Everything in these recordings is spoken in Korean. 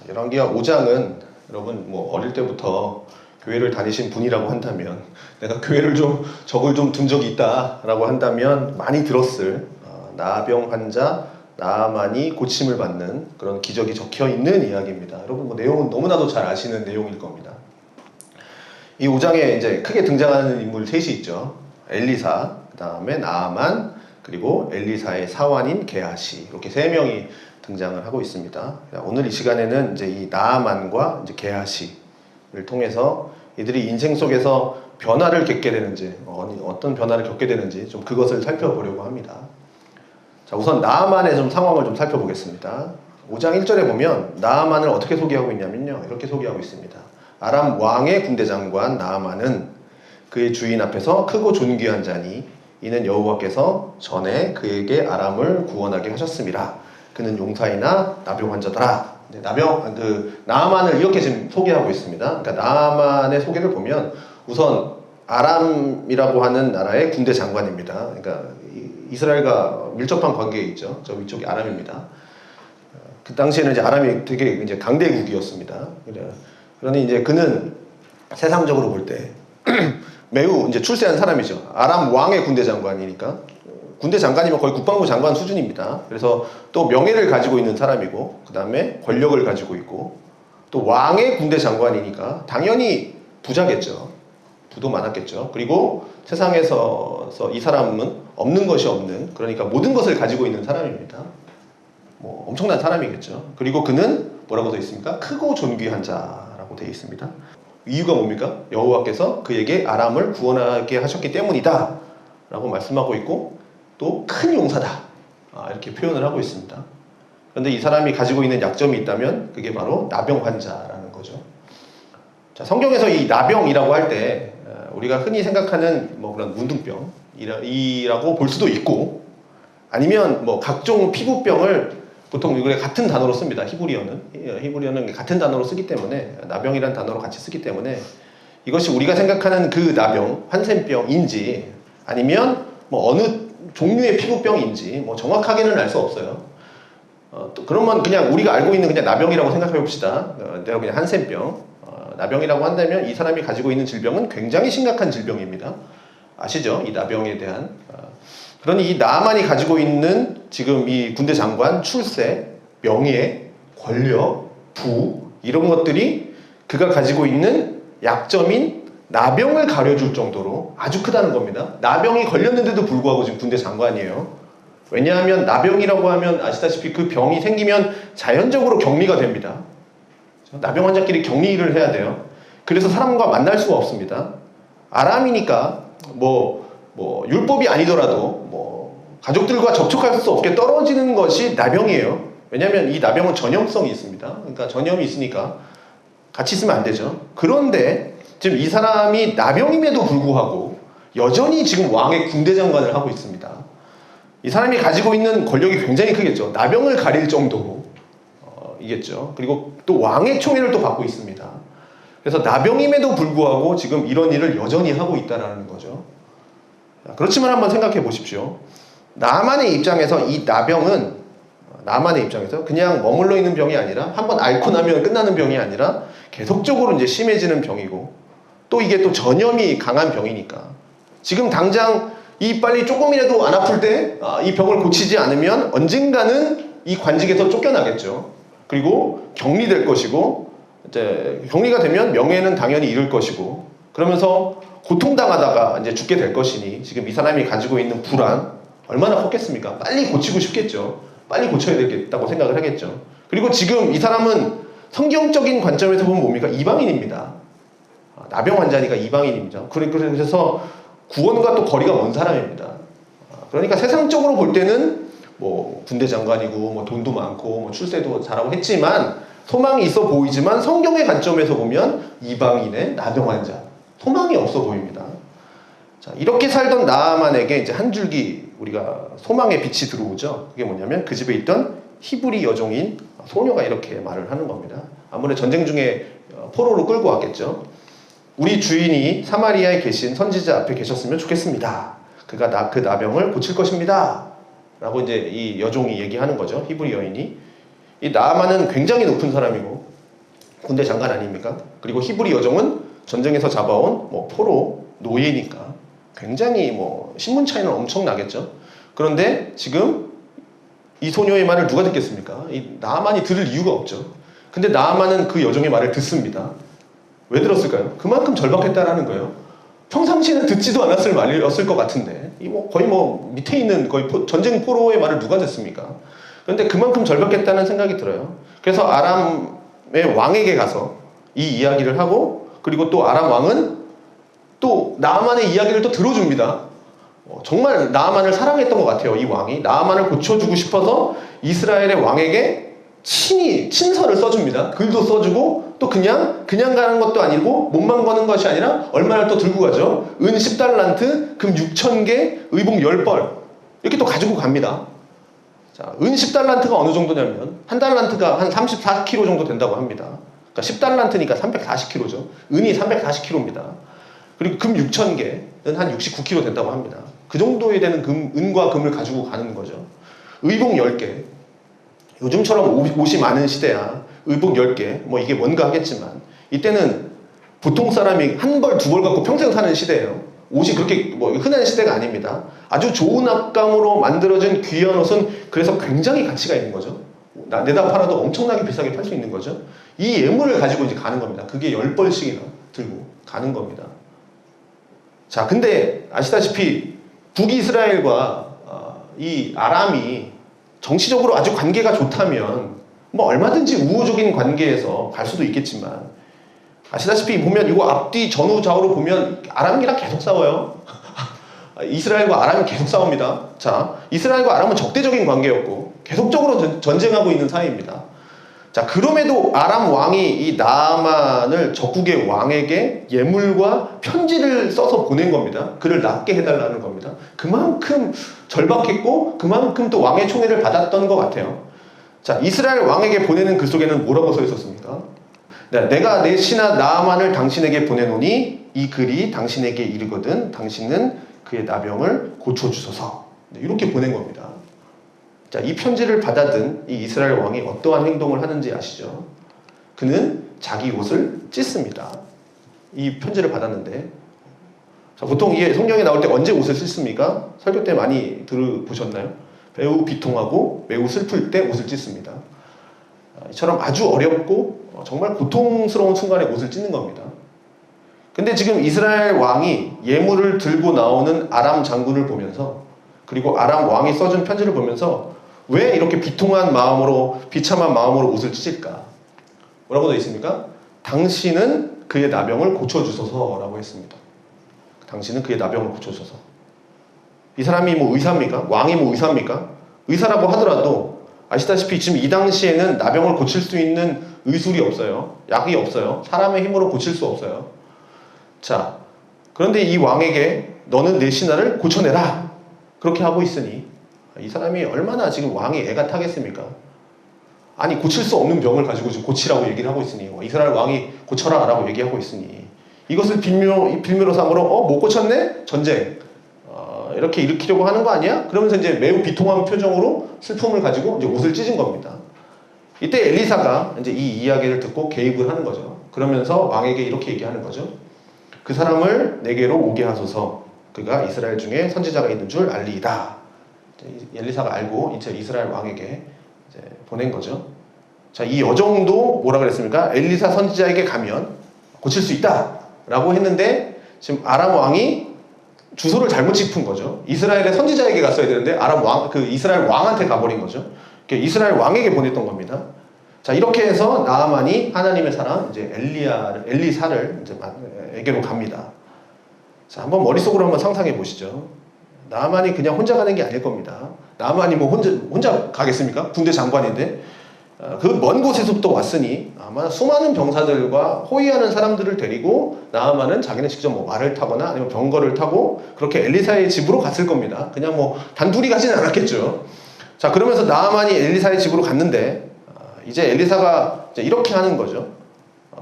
열왕기하 5장은 여러분 뭐 어릴 때부터 교회를 다니신 분이라고 한다면, 내가 교회를 적을 좀 둔 적이 있다라고 한다면 많이 들었을 나병 환자 나아만이 고침을 받는 그런 기적이 적혀 있는 이야기입니다. 여러분 뭐 내용은 너무나도 잘 아시는 내용일 겁니다. 이 5장에 이제 크게 등장하는 인물 셋이 있죠. 엘리사, 그 다음에 나아만, 그리고 엘리사의 사환인 게하시, 이렇게 세 명이 등장을 하고 있습니다. 오늘 이 시간에는 이제 이 나아만과 이제 게하시를 통해서 이들이 인생 속에서 변화를 겪게 되는지, 어떤 변화를 겪게 되는지 좀 그것을 살펴보려고 합니다. 자, 우선 나아만의 좀 상황을 좀 살펴보겠습니다. 5장 1절에 보면 나아만을 어떻게 소개하고 있냐면요, 이렇게 소개하고 있습니다. 아람 왕의 군대 장관 나아만은 그의 주인 앞에서 크고 존귀한 자니 이는 여호와께서 전에 그에게 아람을 구원하게 하셨음이라. 그는 용사이나 나병 환자더라. 나아만을 이렇게 지금 소개하고 있습니다. 그러니까 나아만의 소개를 보면 우선 아람이라고 하는 나라의 군대 장관입니다. 그러니까 이스라엘과 밀접한 관계에 있죠. 저 위쪽이 아람입니다. 그 당시에는 이제 아람이 되게 이제 강대국이었습니다. 그러니 이제 그는 세상적으로 볼 때 매우 이제 출세한 사람이죠. 아람 왕의 군대 장관이니까, 군대 장관이면 거의 국방부 장관 수준입니다. 그래서 또 명예를 가지고 있는 사람이고, 그 다음에 권력을 가지고 있고, 또 왕의 군대 장관이니까 당연히 부자겠죠. 부도 많았겠죠. 그리고 세상에서 이 사람은 없는 것이 없는, 그러니까 모든 것을 가지고 있는 사람입니다. 뭐 엄청난 사람이겠죠. 그리고 그는 뭐라고 되어 있습니까? 크고 존귀한 자라고 되어 있습니다. 이유가 뭡니까? 여호와께서 그에게 아람을 구원하게 하셨기 때문이다 라고 말씀하고 있고, 또 큰 용사다 이렇게 표현을 하고 있습니다. 그런데 이 사람이 가지고 있는 약점이 있다면 그게 바로 나병 환자라는 거죠. 자, 성경에서 이 나병이라고 할 때 우리가 흔히 생각하는 뭐 그런 문둥병이라고 볼 수도 있고, 아니면 뭐 각종 피부병을 보통 이걸 같은 단어로 씁니다. 히브리어는 같은 단어로 쓰기 때문에, 나병이란 단어로 같이 쓰기 때문에 이것이 우리가 생각하는 그 나병, 한센병인지 아니면 뭐 어느 종류의 피부병인지 뭐 정확하게는 알 수 없어요. 그러면 그냥 우리가 알고 있는 그냥 나병이라고 생각해 봅시다. 내가 그냥 한센병, 나병이라고 한다면 이 사람이 가지고 있는 질병은 굉장히 심각한 질병입니다. 아시죠? 이 나병에 대한. 그러니 이 나아만이 가지고 있는 지금 이 군대 장관, 출세, 명예, 권력, 부, 이런 것들이 그가 가지고 있는 약점인 나병을 가려줄 정도로 아주 크다는 겁니다. 나병이 걸렸는데도 불구하고 지금 군대 장관이에요. 왜냐하면 나병이라고 하면 아시다시피 그 병이 생기면 자연적으로 격리가 됩니다. 나병 환자끼리 격리를 해야 돼요. 그래서 사람과 만날 수가 없습니다. 아람이니까 율법이 아니더라도 가족들과 접촉할 수 없게 떨어지는 것이 나병이에요. 왜냐하면 이 나병은 전염성이 있습니다. 그러니까 전염이 있으니까 같이 있으면 안 되죠. 그런데 지금 이 사람이 나병임에도 불구하고 여전히 지금 왕의 군대 장관을 하고 있습니다. 이 사람이 가지고 있는 권력이 굉장히 크겠죠. 나병을 가릴 정도로 이겠죠. 그리고 또 왕의 총애를 또 받고 있습니다. 그래서 나병임에도 불구하고 지금 이런 일을 여전히 하고 있다는 거죠. 그렇지만 한번 생각해 보십시오. 나아만의 입장에서 이 나병은, 나아만의 입장에서 그냥 머물러 있는 병이 아니라, 한번 앓고 나면 끝나는 병이 아니라 계속적으로 이제 심해지는 병이고, 또 이게 또 전염이 강한 병이니까 지금 당장 빨리 조금이라도 안 아플 때 이 병을 고치지 않으면 언젠가는 이 관직에서 쫓겨나겠죠. 그리고 격리될 것이고, 이제 격리가 되면 명예는 당연히 잃을 것이고, 그러면서 고통당하다가 이제 죽게 될 것이니 지금 이 사람이 가지고 있는 불안 얼마나 컸겠습니까? 빨리 고치고 싶겠죠. 빨리 고쳐야 되겠다고 생각을 하겠죠. 그리고 지금 이 사람은 성경적인 관점에서 보면 뭡니까? 이방인입니다. 나병 환자니까 이방인입니다. 그래서 구원과 또 거리가 먼 사람입니다. 그러니까 세상적으로 볼 때는 군대 장관이고 돈도 많고 출세도 잘하고 했지만 소망이 있어 보이지만, 성경의 관점에서 보면 이방인의 나병 환자, 소망이 없어 보입니다. 자, 이렇게 살던 나아만에게 이제 한 줄기 우리가 소망의 빛이 들어오죠. 그게 뭐냐면 그 집에 있던 히브리 여종인 소녀가 이렇게 말을 하는 겁니다. 아무래도 전쟁 중에 포로로 끌고 왔겠죠. 우리 주인이 사마리아에 계신 선지자 앞에 계셨으면 좋겠습니다. 그가 그 나병을 고칠 것입니다. 라고 이제 이 여종이 얘기하는 거죠. 히브리 여인이. 이 나아만은 굉장히 높은 사람이고 군대 장관 아닙니까? 그리고 히브리 여종은 전쟁에서 잡아온 뭐 포로 노예니까 굉장히 뭐 신분 차이는 엄청나겠죠. 그런데 지금 이 소녀의 말을 누가 듣겠습니까? 이 나아만이 들을 이유가 없죠. 근데 나아만은 그 여종의 말을 듣습니다. 왜 들었을까요? 그만큼 절박했다라는 거예요. 평상시에는 듣지도 않았을 말이었을 것 같은데 이 뭐 거의 뭐 밑에 있는 거의 전쟁 포로의 말을 누가 듣습니까? 그런데 그만큼 절박했다는 생각이 들어요. 그래서 아람의 왕에게 가서 이 이야기를 하고 그리고 또 아람 왕은 또 나아만의 이야기를 또 들어줍니다. 정말 나아만을 사랑했던 것 같아요. 이 왕이 나아만을 고쳐주고 싶어서 이스라엘의 왕에게 친서를 써줍니다. 글도 써주고 또 그냥 가는 것도 아니고 몸만 거는 것이 아니라 얼마를 또 들고 가죠. 은 10달란트, 금 6,000개, 의복 10벌 이렇게 또 가지고 갑니다. 자, 은 10달란트가 어느 정도냐면 한 달란트가 한 34kg 정도 된다고 합니다. 그러니까 10달란트니까 340kg죠. 은이 340kg입니다. 그리고 금 6,000개는 한 69kg 된다고 합니다. 그 정도에 되는 은과 금을 가지고 가는 거죠. 의복 10개. 요즘처럼 옷이 많은 시대야. 의복 10개. 뭐 이게 뭔가 하겠지만 이때는 보통 사람이 한 벌, 두 벌 갖고 평생 사는 시대예요. 옷이 그렇게 뭐 흔한 시대가 아닙니다. 아주 좋은 압감으로 만들어진 귀한 옷은 그래서 굉장히 가치가 있는 거죠. 내다 팔아도 엄청나게 비싸게 팔 수 있는 거죠. 이 예물을 가지고 이제 가는 겁니다. 그게 10벌씩이나 들고 가는 겁니다. 자, 근데 아시다시피 북이스라엘과 이 아람이 정치적으로 아주 관계가 좋다면 뭐 얼마든지 우호적인 관계에서 갈 수도 있겠지만 아시다시피 보면 이거 앞뒤 전후 좌우로 보면 아람이랑 계속 싸워요. 이스라엘과 아람이 계속 싸웁니다. 자, 이스라엘과 아람은 적대적인 관계였고 계속적으로 전쟁하고 있는 사이입니다. 자, 그럼에도 아람 왕이 이 나아만을 적국의 왕에게 예물과 편지를 써서 보낸 겁니다. 그를 낫게 해달라는 겁니다. 그만큼 절박했고 그만큼 또 왕의 총애를 받았던 것 같아요. 자, 이스라엘 왕에게 보내는 글 속에는 뭐라고 써 있었습니까? 내가 내 신하 나아만을 당신에게 보내노니 이 글이 당신에게 이르거든 당신은 그의 나병을 고쳐주소서. 이렇게 보낸 겁니다. 자, 이 편지를 받아든 이 이스라엘 왕이 어떠한 행동을 하는지 아시죠? 그는 자기 옷을 찢습니다. 이 편지를 받았는데 자, 보통 이게 성경에 나올 때 언제 옷을 찢습니까? 설교 때 많이 들어보셨나요? 매우 비통하고 매우 슬플 때 옷을 찢습니다. 이처럼 아주 어렵고 정말 고통스러운 순간에 옷을 찢는 겁니다. 근데 지금 이스라엘 왕이 예물을 들고 나오는 아람 장군을 보면서 그리고 아람 왕이 써준 편지를 보면서 왜 이렇게 비통한 마음으로 비참한 마음으로 옷을 찢을까? 뭐라고 되어 있습니까? 당신은 그의 나병을 고쳐주소서라고 했습니다. 당신은 그의 나병을 고쳐주소서. 이 사람이 뭐 의사입니까? 왕이 뭐 의사입니까? 의사라고 하더라도 아시다시피 지금 이 당시에는 나병을 고칠 수 있는 의술이 없어요. 약이 없어요. 사람의 힘으로 고칠 수 없어요. 자, 그런데 이 왕에게 너는 내 신하를 고쳐내라. 그렇게 하고 있으니 이 사람이 얼마나 지금 왕이 애가 타겠습니까? 아니 고칠 수 없는 병을 가지고 지금 고치라고 얘기를 하고 있으니 이스라엘 왕이 고쳐라 라고 얘기하고 있으니 이것을 빌미로 삼으로 못 고쳤네? 전쟁 이렇게 일으키려고 하는 거 아니야? 그러면서 이제 매우 비통한 표정으로 슬픔을 가지고 이제 옷을 찢은 겁니다. 이때 엘리사가 이제 이 이야기를 듣고 개입을 하는 거죠. 그러면서 왕에게 이렇게 얘기하는 거죠. 그 사람을 내게로 오게 하소서. 그가 이스라엘 중에 선지자가 있는 줄 알리이다. 엘리사가 알고 이제 이스라엘 왕에게 이제 보낸 거죠. 자, 이 여정도 뭐라 그랬습니까? 엘리사 선지자에게 가면 고칠 수 있다라고 했는데 지금 아람 왕이 주소를 잘못 짚은 거죠. 이스라엘의 선지자에게 갔어야 되는데 이스라엘 왕한테 가버린 거죠. 이스라엘 왕에게 보냈던 겁니다. 자, 이렇게 해서 나아만이 하나님의 사람 이제 엘리사를 이제 에게로 갑니다. 자, 한번 머릿속으로 한번 상상해 보시죠. 나아만이 그냥 혼자 가는 게 아닐 겁니다. 나아만이 뭐 혼자 가겠습니까? 군대 장관인데 그 먼 곳에서부터 왔으니 아마 수많은 병사들과 호위하는 사람들을 데리고 나아만은 자기는 직접 뭐 말을 타거나 아니면 병거를 타고 그렇게 엘리사의 집으로 갔을 겁니다. 그냥 뭐 단둘이 가지는 않았겠죠. 자, 그러면서 나아만이 엘리사의 집으로 갔는데 이제 엘리사가 이제 이렇게 하는 거죠.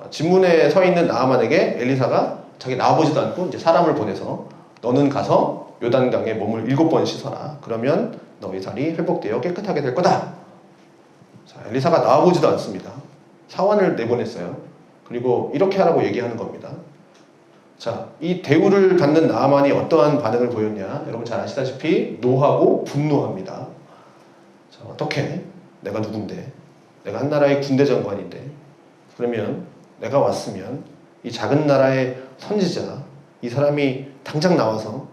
집문에 서 있는 나아만에게 엘리사가 자기 나와보지도 않고 이제 사람을 보내서 너는 가서 요단강에 몸을 7번 씻어라. 그러면 너의 살이 회복되어 깨끗하게 될 거다. 자, 엘리사가 나와보지도 않습니다. 사환을 내보냈어요. 그리고 이렇게 하라고 얘기하는 겁니다. 자, 이 대우를 받는 나아만이 어떠한 반응을 보였냐? 여러분 잘 아시다시피 노하고 분노합니다. 자, 어떻게? 내가 누군데? 내가 한 나라의 군대 장관인데. 그러면 내가 왔으면 이 작은 나라의 선지자, 이 사람이 당장 나와서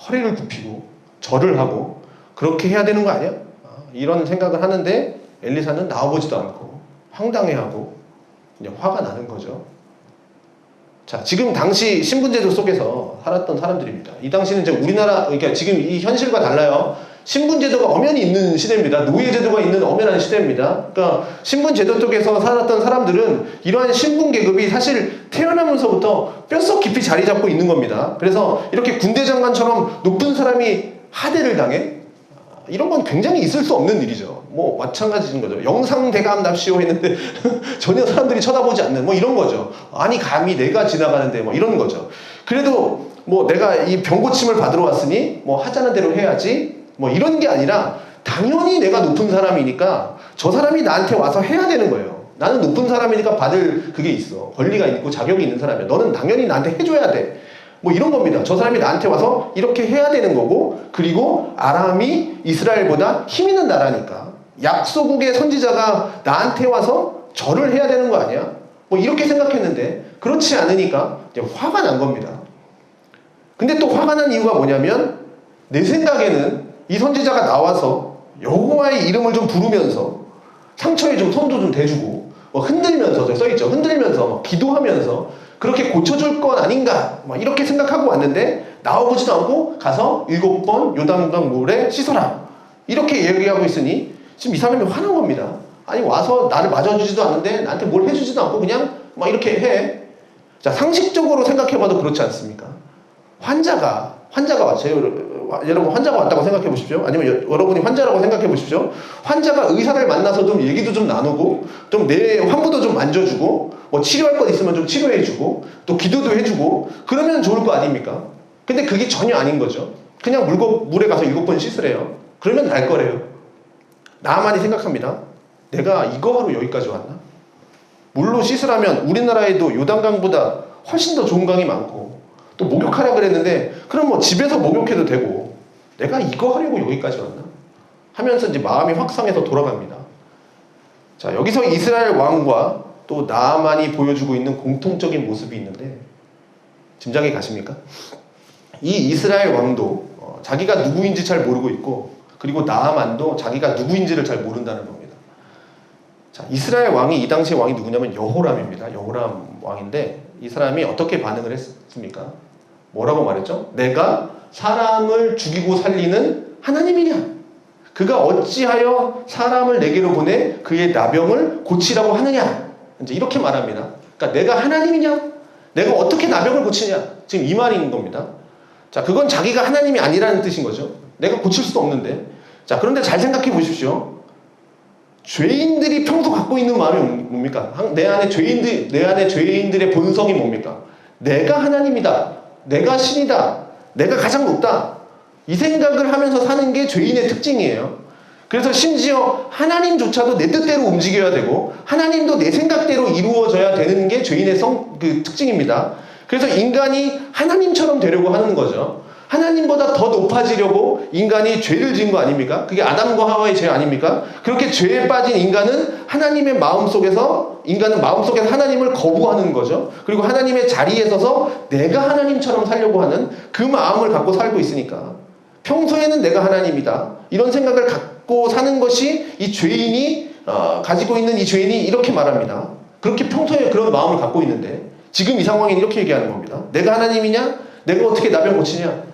허리를 굽히고 절을 하고 그렇게 해야 되는 거 아니야? 이런 생각을 하는데 엘리사는 나와보지도 않고 황당해하고 그냥 화가 나는 거죠. 자, 지금 당시 신분제도 속에서 살았던 사람들입니다. 이 당시는 이제 우리나라, 그러니까 지금 이 현실과 달라요. 신분제도가 엄연히 있는 시대입니다. 노예제도가 있는 엄연한 시대입니다. 그러니까 신분제도 쪽에서 살았던 사람들은 이러한 신분 계급이 사실 태어나면서부터 뼛속 깊이 자리 잡고 있는 겁니다. 그래서 이렇게 군대 장관처럼 높은 사람이 하대를 당해? 이런 건 굉장히 있을 수 없는 일이죠. 뭐 마찬가지인 거죠. 영상대감 납시오 했는데 전혀 사람들이 쳐다보지 않는 뭐 이런 거죠. 아니 감히 내가 지나가는데 뭐 이런 거죠. 그래도 뭐 내가 이 병고침을 받으러 왔으니 뭐 하자는 대로 해야지 뭐 이런 게 아니라 당연히 내가 높은 사람이니까 저 사람이 나한테 와서 해야 되는 거예요. 나는 높은 사람이니까 받을 그게 있어. 권리가 있고 자격이 있는 사람이야. 너는 당연히 나한테 해줘야 돼. 뭐 이런 겁니다. 저 사람이 나한테 와서 이렇게 해야 되는 거고, 그리고 아람이 이스라엘보다 힘 있는 나라니까 약소국의 선지자가 나한테 와서 절을 해야 되는 거 아니야? 뭐 이렇게 생각했는데 그렇지 않으니까 이제 화가 난 겁니다. 근데 또 화가 난 이유가 뭐냐면 내 생각에는 이 선지자가 나와서 여호와의 이름을 좀 부르면서 상처에 좀 손도 좀 대주고 뭐 흔들면서 써있죠. 흔들면서 기도하면서 그렇게 고쳐줄 건 아닌가 이렇게 생각하고 왔는데 나와보지도 않고 가서 7번 요단강 물에 씻어라 이렇게 얘기하고 있으니 지금 이 사람이 화난 겁니다. 아니 와서 나를 맞아주지도 않는데 나한테 뭘 해주지도 않고 그냥 막 이렇게 해. 자, 상식적으로 생각해봐도 그렇지 않습니까? 환자가 왔어요. 여러분 환자가 왔다고 생각해 보십시오. 아니면 여러분이 환자라고 생각해 보십시오. 환자가 의사를 만나서 좀 얘기도 좀 나누고 좀 내 환부도 좀 만져주고 뭐 치료할 것 있으면 좀 치료해주고 또 기도도 해주고 그러면 좋을 거 아닙니까? 근데 그게 전혀 아닌 거죠. 그냥 물에 가서 7번 씻으래요. 그러면 날 거래요. 나만이 생각합니다. 내가 이거 하러 여기까지 왔나? 물로 씻으라면 우리나라에도 요단강보다 훨씬 더 좋은 강이 많고 또 목욕하라 그랬는데 그럼 뭐 집에서 목욕해도 되고 내가 이거 하려고 여기까지 왔나? 하면서 이제 마음이 확상해서 돌아갑니다. 자, 여기서 이스라엘 왕과 또 나아만이 보여주고 있는 공통적인 모습이 있는데 짐작이 가십니까? 이 이스라엘 왕도 자기가 누구인지 잘 모르고 있고 그리고 나아만도 자기가 누구인지를 잘 모른다는 겁니다. 자, 이스라엘 왕이 이 당시의 왕이 누구냐면 여호람입니다. 여호람 왕인데 이 사람이 어떻게 반응을 했습니까? 뭐라고 말했죠? 내가 사람을 죽이고 살리는 하나님이냐? 그가 어찌하여 사람을 내게로 보내 그의 나병을 고치라고 하느냐? 이제 이렇게 말합니다. 그러니까 내가 하나님이냐? 내가 어떻게 나병을 고치냐? 지금 이 말인 겁니다. 자, 그건 자기가 하나님이 아니라는 뜻인 거죠. 내가 고칠 수도 없는데. 자, 그런데 잘 생각해 보십시오. 죄인들이 평소 갖고 있는 마음이 뭡니까? 내 안에 죄인들의 본성이 뭡니까? 내가 하나님이다. 내가 신이다. 내가 가장 높다. 이 생각을 하면서 사는 게 죄인의 특징이에요. 그래서 심지어 하나님조차도 내 뜻대로 움직여야 되고 하나님도 내 생각대로 이루어져야 되는 게 죄인의 특징입니다. 그래서 인간이 하나님처럼 되려고 하는 거죠. 하나님보다 더 높아지려고 인간이 죄를 지은 거 아닙니까? 그게 아담과 하와의 죄 아닙니까? 그렇게 죄에 빠진 인간은 인간은 마음속에서 하나님을 거부하는 거죠. 그리고 하나님의 자리에 서서 내가 하나님처럼 살려고 하는 그 마음을 갖고 살고 있으니까 평소에는 내가 하나님이다. 이런 생각을 갖고 사는 것이 이 죄인이 가지고 있는 이 죄인이 이렇게 말합니다. 그렇게 평소에 그런 마음을 갖고 있는데 지금 이 상황에는 이렇게 얘기하는 겁니다. 내가 하나님이냐? 내가 어떻게 나병 고치냐?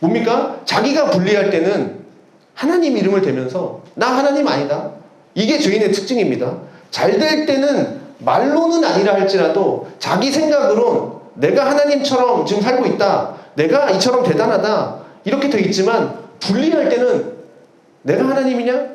뭡니까? 자기가 불리할 때는 하나님 이름을 대면서 나 하나님 아니다. 이게 죄인의 특징입니다. 잘 될 때는 말로는 아니라 할지라도 자기 생각으론 내가 하나님처럼 지금 살고 있다. 내가 이처럼 대단하다. 이렇게 돼 있지만 불리할 때는 내가 하나님이냐?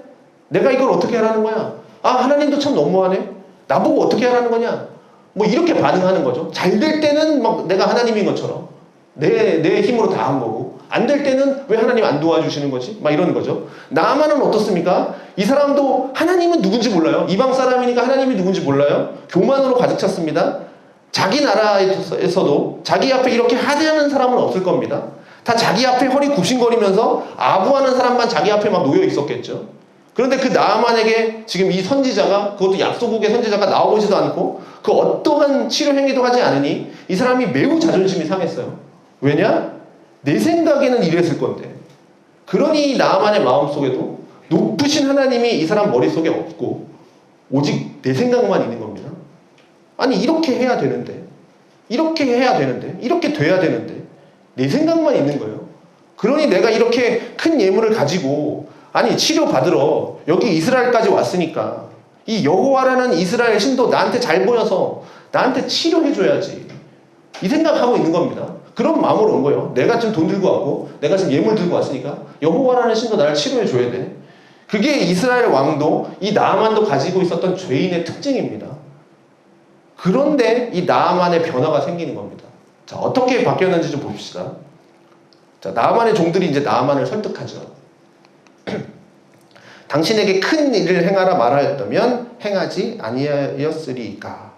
내가 이걸 어떻게 하라는 거야? 아, 하나님도 참 너무하네. 나보고 어떻게 하라는 거냐? 뭐 이렇게 반응하는 거죠. 잘 될 때는 막 내가 하나님인 것처럼 내 힘으로 다 한 거고 안 될 때는 왜 하나님 안 도와주시는 거지? 막 이러는 거죠. 나아만은 어떻습니까? 이 사람도 하나님은 누군지 몰라요. 이방 사람이니까 하나님이 누군지 몰라요. 교만으로 가득 찼습니다. 자기 나라에서도 자기 앞에 이렇게 하대하는 사람은 없을 겁니다. 다 자기 앞에 허리 굽신거리면서 아부하는 사람만 자기 앞에 막 놓여 있었겠죠. 그런데 그 나아만에게 지금 이 선지자가, 그것도 약소국의 선지자가 나오지도 않고 그 어떠한 치료 행위도 하지 않으니 이 사람이 매우 자존심이 상했어요. 왜냐? 내 생각에는 이랬을 건데. 그러니 나아만의 마음속에도 높으신 하나님이 이 사람 머릿속에 없고 오직 내 생각만 있는 겁니다. 아니 이렇게 해야 되는데, 이렇게 해야 되는데, 이렇게 돼야 되는데 내 생각만 있는 거예요. 그러니 내가 이렇게 큰 예물을 가지고 아니 치료받으러 여기 이스라엘까지 왔으니까 이 여호와라는 이스라엘 신도 나한테 잘 보여서 나한테 치료해줘야지, 이 생각하고 있는 겁니다. 그런 마음으로 온 거예요. 내가 지금 돈 들고 왔고 내가 지금 예물 들고 왔으니까 여호와라는 신도 나를 치료해줘야 돼. 그게 이스라엘 왕도 이 나아만도 가지고 있었던 죄인의 특징입니다. 그런데 이 나아만의 변화가 생기는 겁니다. 자, 어떻게 바뀌었는지 좀 봅시다. 자, 나아만의 종들이 이제 나아만을 설득하죠. 당신에게 큰 일을 행하라 말하였다면 행하지 아니하였으리까.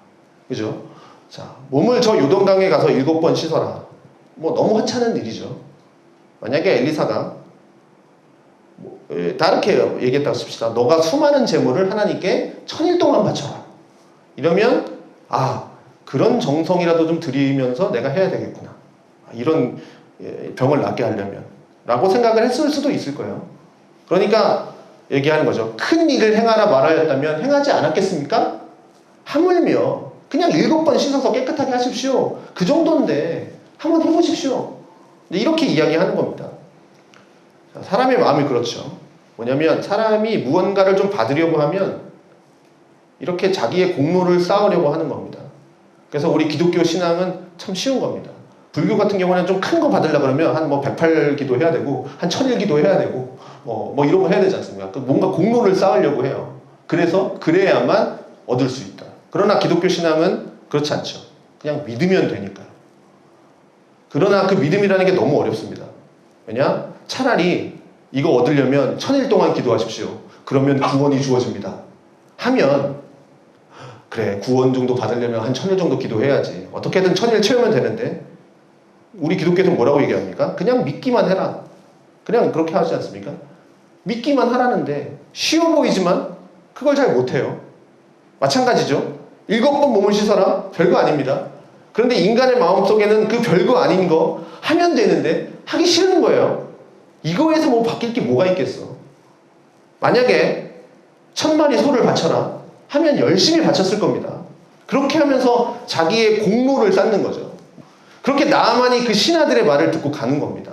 그죠? 자, 몸을 저 요단강에 가서 7번 씻어라. 뭐 너무 하찮은 일이죠. 만약에 엘리사가 다르게 얘기했다고 씁시다. 너가 수많은 재물을 하나님께 1000일 동안 바쳐라. 이러면 그런 정성이라도 좀 들이면서 내가 해야 되겠구나. 이런 병을 낫게 하려면 라고 생각을 했을 수도 있을 거예요. 그러니까 얘기하는 거죠. 큰 일을 행하라 말하였다면 행하지 않았겠습니까? 하물며 그냥 7번 씻어서 깨끗하게 하십시오. 그 정도인데 한번 해보십시오. 이렇게 이야기하는 겁니다. 사람의 마음이 그렇죠. 뭐냐면 사람이 무언가를 좀 받으려고 하면 이렇게 자기의 공로를 쌓으려고 하는 겁니다. 그래서 우리 기독교 신앙은 참 쉬운 겁니다. 불교 같은 경우는 좀 큰 거 받으려고 그러면 한 108기도 해야 되고 한 1001기도 해야 되고 뭐 이런 거 해야 되지 않습니까? 뭔가 공로를 쌓으려고 해요. 그래야만 얻을 수 있다. 그러나 기독교 신앙은 그렇지 않죠. 그냥 믿으면 되니까요. 그러나 그 믿음이라는 게 너무 어렵습니다. 왜냐? 차라리 이거 얻으려면 1000일 동안 기도하십시오. 그러면 구원이 주어집니다. 하면 그래, 구원 정도 받으려면 한 1000일 정도 기도해야지. 어떻게든 1000일 채우면 되는데 우리 기독교에서는 뭐라고 얘기합니까? 그냥 믿기만 해라. 그냥 그렇게 하지 않습니까? 믿기만 하라는데 쉬워 보이지만 그걸 잘 못해요. 마찬가지죠. 7번 몸을 씻어라. 별거 아닙니다. 그런데 인간의 마음속에는 그 별거 아닌 거 하면 되는데 하기 싫은 거예요. 이거에서 뭐 바뀔 게 뭐가 있겠어. 만약에 1000마리 소를 바쳐라 하면 열심히 바쳤을 겁니다. 그렇게 하면서 자기의 공로를 쌓는 거죠. 그렇게 나아만이 그 신하들의 말을 듣고 가는 겁니다.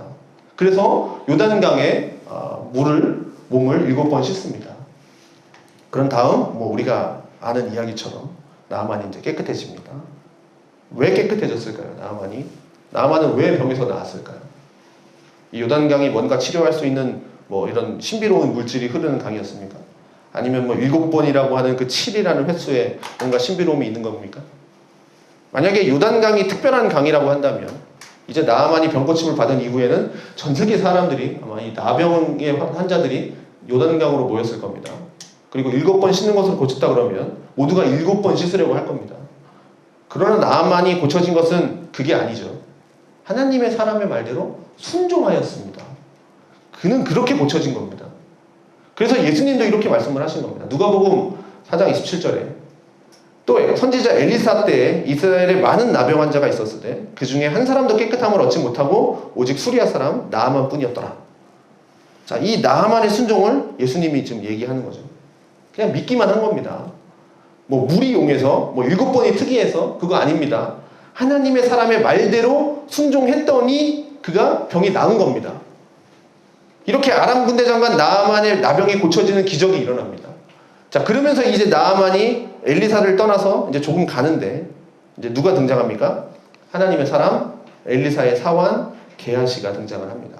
그래서 요단강에 몸을 7번 씻습니다. 그런 다음 우리가 아는 이야기처럼 나아만이 이제 깨끗해집니다. 왜 깨끗해졌을까요? 나아만은 왜 병에서 나았을까요? 이 요단강이 뭔가 치료할 수 있는 이런 신비로운 물질이 흐르는 강이었습니까? 아니면 7번이라고 하는 그 7이라는 횟수에 뭔가 신비로움이 있는 겁니까? 만약에 요단강이 특별한 강이라고 한다면 이제 나아만이 병고침을 받은 이후에는 전 세계 사람들이 아마 이 나병의 환자들이 요단강으로 모였을 겁니다. 그리고 7번 씻는 것을 고쳤다 그러면 모두가 7번 씻으려고 할 겁니다. 그러나 나아만이 고쳐진 것은 그게 아니죠. 하나님의 사람의 말대로 순종하였습니다. 그는 그렇게 고쳐진 겁니다. 그래서 예수님도 이렇게 말씀을 하신 겁니다. 누가복음 4장 27절에 또 선지자 엘리사 때에 이스라엘에 많은 나병 환자가 있었을 때 그 중에 한 사람도 깨끗함을 얻지 못하고 오직 수리아 사람 나아만 뿐이었더라. 자, 이 나아만의 순종을 예수님이 지금 얘기하는 거죠. 그냥 믿기만 한 겁니다. 물이 용해서 7번이 특이해서 그거 아닙니다. 하나님의 사람의 말대로 순종했더니 그가 병이 나은 겁니다. 이렇게 아람 군대 장관 나아만의 나병이 고쳐지는 기적이 일어납니다. 자, 그러면서 이제 나아만이 엘리사를 떠나서 이제 조금 가는데 이제 누가 등장합니까? 하나님의 사람 엘리사의 사환 게하시가 등장을 합니다.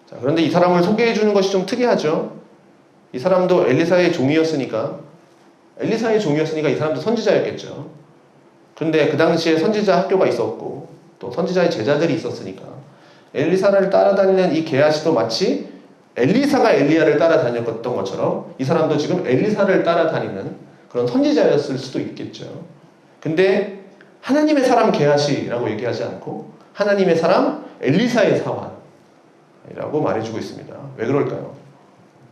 자, 그런데 이 사람을 소개해 주는 것이 좀 특이하죠. 이 사람도 엘리사의 종이었으니까 이 사람도 선지자였겠죠. 그런데 그 당시에 선지자 학교가 있었고 또 선지자의 제자들이 있었으니까 엘리사를 따라다니는 이 게하시도 마치 엘리사가 엘리야를 따라다녔던 것처럼 이 사람도 지금 엘리사를 따라다니는 그런 선지자였을 수도 있겠죠. 근데 하나님의 사람 게하시라고 얘기하지 않고 하나님의 사람 엘리사의 사환이라고 말해주고 있습니다. 왜 그럴까요?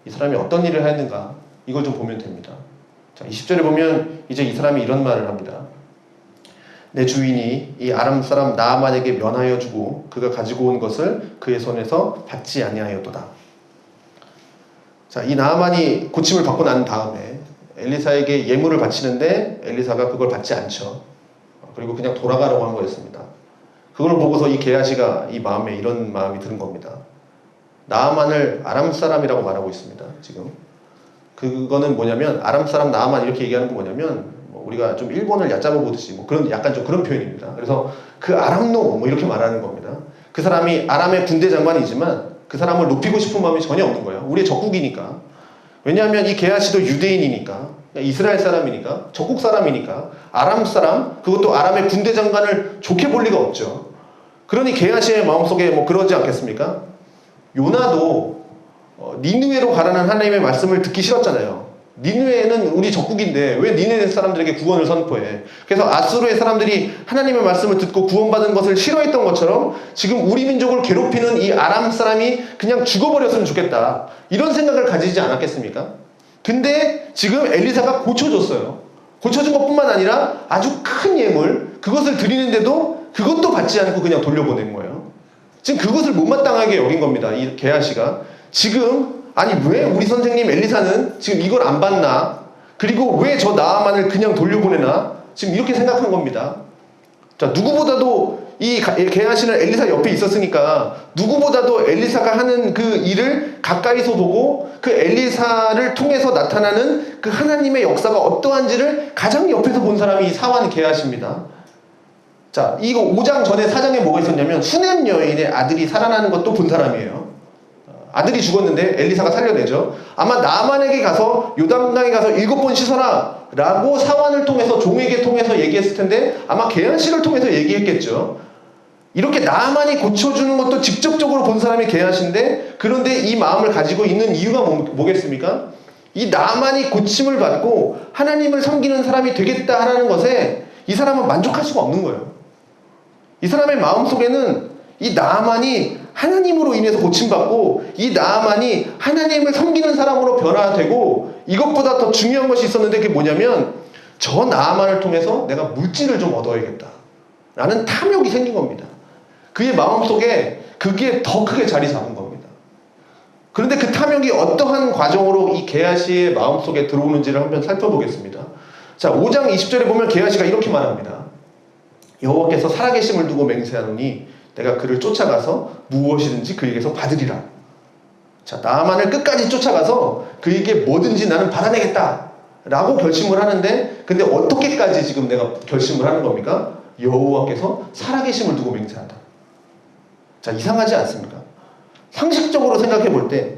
이 사람이 어떤 일을 했는가 이걸 좀 보면 됩니다. 자, 20절에 보면 이제 이 사람이 이런 말을 합니다. 내 주인이 이 아람 사람 나아만에게 면하여 주고 그가 가지고 온 것을 그의 손에서 받지 아니하였도다. 자, 이 나아만이 고침을 받고 난 다음에 엘리사에게 예물을 바치는데 엘리사가 그걸 받지 않죠. 그리고 그냥 돌아가라고 한 거였습니다. 그걸 보고서 이 게하시가 이 마음에 이런 마음이 드는 겁니다. 나아만을 아람 사람이라고 말하고 있습니다. 지금 그거는 뭐냐면 아람 사람 나아만 이렇게 얘기하는 건 뭐냐면 우리가 좀 일본을 얕잡아 보듯이 그런 약간 좀 그런 표현입니다. 그래서 그 아람노 이렇게 말하는 겁니다. 그 사람이 아람의 군대 장관이지만 그 사람을 높이고 싶은 마음이 전혀 없는 거예요. 우리의 적국이니까. 왜냐하면 이 게하시도 유대인이니까, 이스라엘 사람이니까, 적국 사람이니까, 아람 사람, 그것도 아람의 군대 장관을 좋게 볼 리가 없죠. 그러니 게하시의 마음속에 그러지 않겠습니까? 요나도 니느웨로 가라는 하나님의 말씀을 듣기 싫었잖아요. 니느웨는 우리 적국인데 왜 니느웨 사람들에게 구원을 선포해? 그래서 아수르의 사람들이 하나님의 말씀을 듣고 구원받은 것을 싫어했던 것처럼 지금 우리 민족을 괴롭히는 이 아람 사람이 그냥 죽어버렸으면 좋겠다. 이런 생각을 가지지 않았겠습니까? 근데 지금 엘리사가 고쳐줬어요. 고쳐준 것뿐만 아니라 아주 큰 예물, 그것을 드리는데도 그것도 받지 않고 그냥 돌려보낸 거예요. 지금 그것을 못마땅하게 여긴 겁니다. 이 게하시가. 지금 아니 왜 우리 선생님 엘리사는 지금 이걸 안 받나? 그리고 왜 저 나아만을 그냥 돌려보내나? 지금 이렇게 생각한 겁니다. 자, 누구보다도 이 게하시는 엘리사 옆에 있었으니까 누구보다도 엘리사가 하는 그 일을 가까이서 보고 그 엘리사를 통해서 나타나는 그 하나님의 역사가 어떠한지를 가장 옆에서 본 사람이 사환 게하시입니다. 자, 이거 5장 전에 4장에 뭐가 있었냐면 수넴 여인의 아들이 살아나는 것도 본 사람이에요. 아들이 죽었는데 엘리사가 살려내죠. 아마 나아만에게 가서 요단강에 가서 7번 씻어라 라고 사환을 통해서 종에게 통해서 얘기했을 텐데 아마 게하시를 통해서 얘기했겠죠. 이렇게 나아만이 고쳐주는 것도 직접적으로 본 사람이 게하시인데 그런데 이 마음을 가지고 있는 이유가 뭐겠습니까? 이 나아만이 고침을 받고 하나님을 섬기는 사람이 되겠다 하는 것에 이 사람은 만족할 수가 없는 거예요. 이 사람의 마음속에는 이 나아만이 하나님으로 인해서 고침받고 이 나아만이 하나님을 섬기는 사람으로 변화되고 이것보다 더 중요한 것이 있었는데 그게 뭐냐면 저 나아만을 통해서 내가 물질을 좀 얻어야겠다 라는 탐욕이 생긴 겁니다. 그의 마음속에 그게 더 크게 자리 잡은 겁니다. 그런데 그 탐욕이 어떠한 과정으로 이 게하시의 마음속에 들어오는지를 한번 살펴보겠습니다. 자, 5장 20절에 보면 게하시가 이렇게 말합니다. 여호와께서 살아계심을 두고 맹세하노니 내가 그를 쫓아가서 무엇이든지 그에게서 받으리라. 자, 나아만을 끝까지 쫓아가서 그에게 뭐든지 나는 받아내겠다 라고 결심을 하는데 근데 어떻게까지 지금 내가 결심을 하는 겁니까? 여호와께서 살아계심을 두고 맹세한다. 자, 이상하지 않습니까? 상식적으로 생각해 볼 때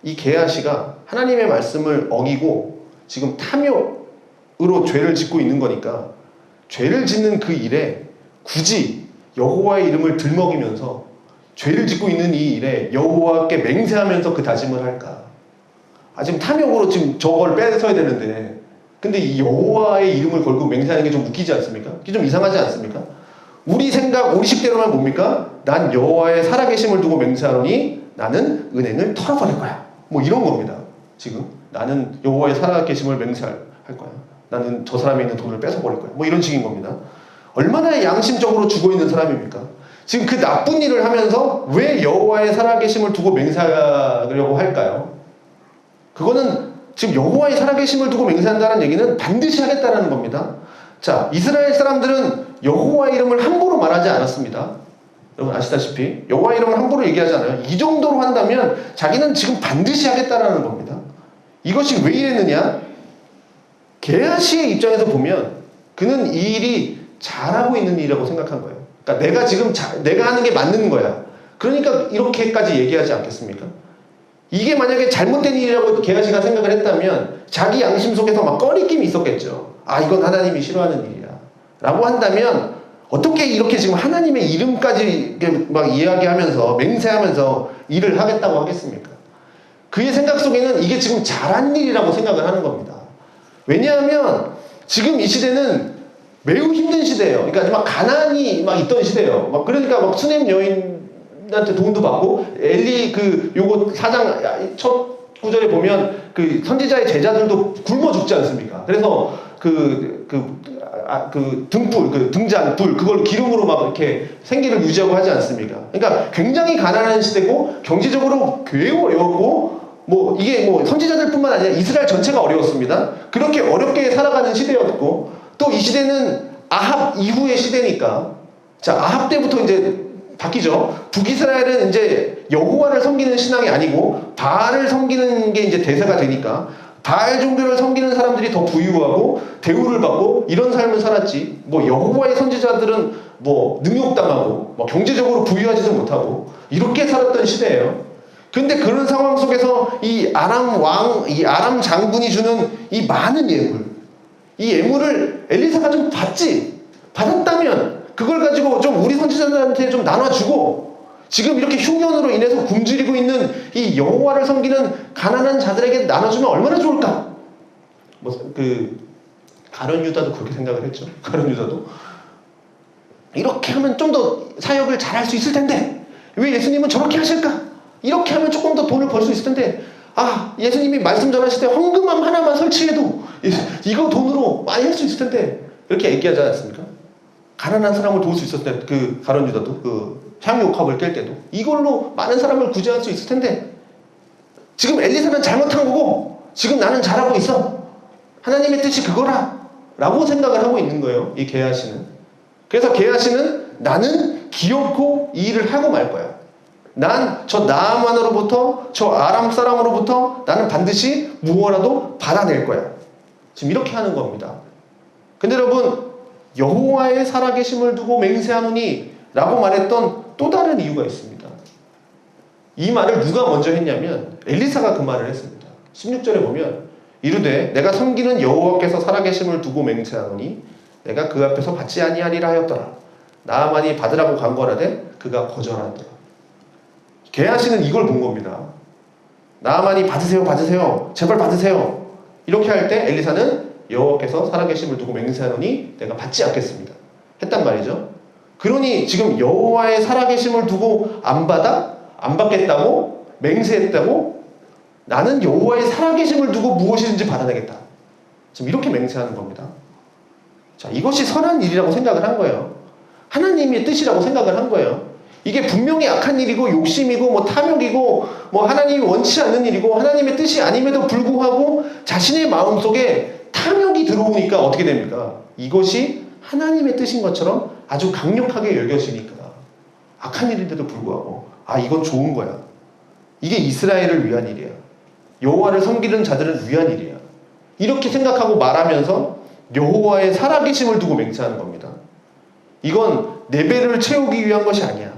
이 게하시가 하나님의 말씀을 어기고 지금 탐욕으로 죄를 짓고 있는 거니까 죄를 짓는 그 일에 굳이 여호와의 이름을 들먹이면서 죄를 짓고 있는 이 일에 여호와께 맹세하면서 그 다짐을 할까? 지금 탐욕으로 지금 저걸 뺏어야 되는데 근데 이 여호와의 이름을 걸고 맹세하는 게 좀 웃기지 않습니까? 이게 좀 이상하지 않습니까? 우리 생각, 우리식대로만 뭡니까? 난 여호와의 살아계심을 두고 맹세하노니 나는 은행을 털어버릴 거야. 이런 겁니다. 지금 나는 여호와의 살아계심을 맹세할 거야. 나는 저 사람이 있는 돈을 뺏어버릴 거야. 이런 식인 겁니다. 얼마나 양심적으로 죽어있는 사람입니까? 지금 그 나쁜 일을 하면서 왜 여호와의 살아계심을 두고 맹세하려고 할까요? 그거는 지금 여호와의 살아계심을 두고 맹세한다는 얘기는 반드시 하겠다는 겁니다. 자, 이스라엘 사람들은 여호와의 이름을 함부로 말하지 않았습니다. 여러분 아시다시피 여호와의 이름을 함부로 얘기하지 않아요. 이 정도로 한다면 자기는 지금 반드시 하겠다는 겁니다. 이것이 왜 이랬느냐? 게하시의 입장에서 보면 그는 이 일이 잘하고 있는 일이라고 생각한 거예요. 그러니까 내가 지금 내가 하는 게 맞는 거야. 그러니까 이렇게까지 얘기하지 않겠습니까? 이게 만약에 잘못된 일이라고 게하시가 생각을 했다면 자기 양심 속에서 막 꺼리낌이 있었겠죠. 이건 하나님이 싫어하는 일이야 라고 한다면 어떻게 이렇게 지금 하나님의 이름까지 막 이야기하면서 맹세하면서 일을 하겠다고 하겠습니까? 그의 생각 속에는 이게 지금 잘한 일이라고 생각을 하는 겁니다. 왜냐하면 지금 이 시대는 매우 힘든 시대예요. 그러니까 막 가난이 막 있던 시대예요. 막 그러니까 막 수냄 여인한테 돈도 받고 엘리 그 요거 사장 첫 구절에 보면 그 선지자의 제자들도 굶어 죽지 않습니까? 그래서 그 등불, 그 등잔, 불, 그걸 기름으로 막 이렇게 생계를 유지하고 하지 않습니까? 그러니까 굉장히 가난한 시대고, 경제적으로 매우 어려웠고, 뭐, 이게 뭐, 선지자들 뿐만 아니라 이스라엘 전체가 어려웠습니다. 그렇게 어렵게 살아가는 시대였고, 또 이 시대는 아합 이후의 시대니까, 자, 아합 때부터 이제 바뀌죠. 북이스라엘은 이제 여호와를 섬기는 신앙이 아니고, 바알을 섬기는 게 이제 대세가 되니까, 바알 종교를 섬기는 사람들이 더 부유하고 대우를 받고 이런 삶을 살았지, 뭐 여호와의 선지자들은 뭐 능욕당하고 뭐 경제적으로 부유하지도 못하고 이렇게 살았던 시대예요. 근데 그런 상황 속에서 이 아람 장군이 주는 이 많은 예물, 이 예물을 엘리사가 좀 받았다면 그걸 가지고 좀 우리 선지자들한테 좀 나눠주고, 지금 이렇게 흉년으로 인해서 굶주리고 있는 이 여호와를 섬기는 가난한 자들에게 나눠주면 얼마나 좋을까? 뭐 가룟 유다도 그렇게 생각을 했죠. 가룟 유다도 이렇게 하면 좀 더 사역을 잘할 수 있을 텐데 왜 예수님은 저렇게 하실까? 이렇게 하면 조금 더 돈을 벌 수 있을 텐데, 아, 예수님이 말씀 전하실 때 헌금함 하나만 설치해도 이거 돈으로 많이 할 수 있을 텐데, 이렇게 얘기하지 않았습니까? 가난한 사람을 도울 수 있었을 때, 그 가룟 유다도 향유옥합을 깰 때도 이걸로 많은 사람을 구제할 수 있을 텐데, 지금 엘리사는 잘못한 거고 지금 나는 잘하고 있어, 하나님의 뜻이 그거라 라고 생각을 하고 있는 거예요, 이 게하시는. 그래서 게하시는 나는 기어코 이 일을 하고 말 거야. 난 저 나아만으로부터, 저 아람 사람으로부터 나는 반드시 무엇라도 받아낼 거야. 지금 이렇게 하는 겁니다. 근데 여러분, 여호와의 살아계심을 두고 맹세하노니 라고 말했던 또 다른 이유가 있습니다. 이 말을 누가 먼저 했냐면 엘리사가 그 말을 했습니다. 16절에 보면 이르되 내가 섬기는 여호와께서 살아계심을 두고 맹세하노니 내가 그 앞에서 받지 아니하리라 하였더라. 나아만이 받으라고 간구하되 그가 거절하더라. 게하시는 이걸 본 겁니다. 나아만이 받으세요, 제발 받으세요. 이렇게 할 때 엘리사는 여호와께서 살아계심을 두고 맹세하노니 내가 받지 않겠습니다 했단 말이죠. 그러니 지금 여호와의 살아계심을 두고 안 받겠다고 맹세했다고, 나는 여호와의 살아계심을 두고 무엇이든지 받아내겠다, 지금 이렇게 맹세하는 겁니다. 자, 이것이 선한 일이라고 생각을 한 거예요. 하나님의 뜻이라고 생각을 한 거예요. 이게 분명히 악한 일이고 욕심이고 뭐 탐욕이고 뭐 하나님이 원치 않는 일이고 하나님의 뜻이 아님에도 불구하고 자신의 마음속에 탐욕이 들어오니까 어떻게 됩니까? 이것이 하나님의 뜻인 것처럼 아주 강력하게 여겨지니까 악한 일인데도 불구하고, 아, 이건 좋은 거야, 이게 이스라엘을 위한 일이야, 여호와를 섬기는 자들을 위한 일이야, 이렇게 생각하고 말하면서 여호와의 살아계심을 두고 맹세하는 겁니다. 이건 내 배를 채우기 위한 것이 아니야.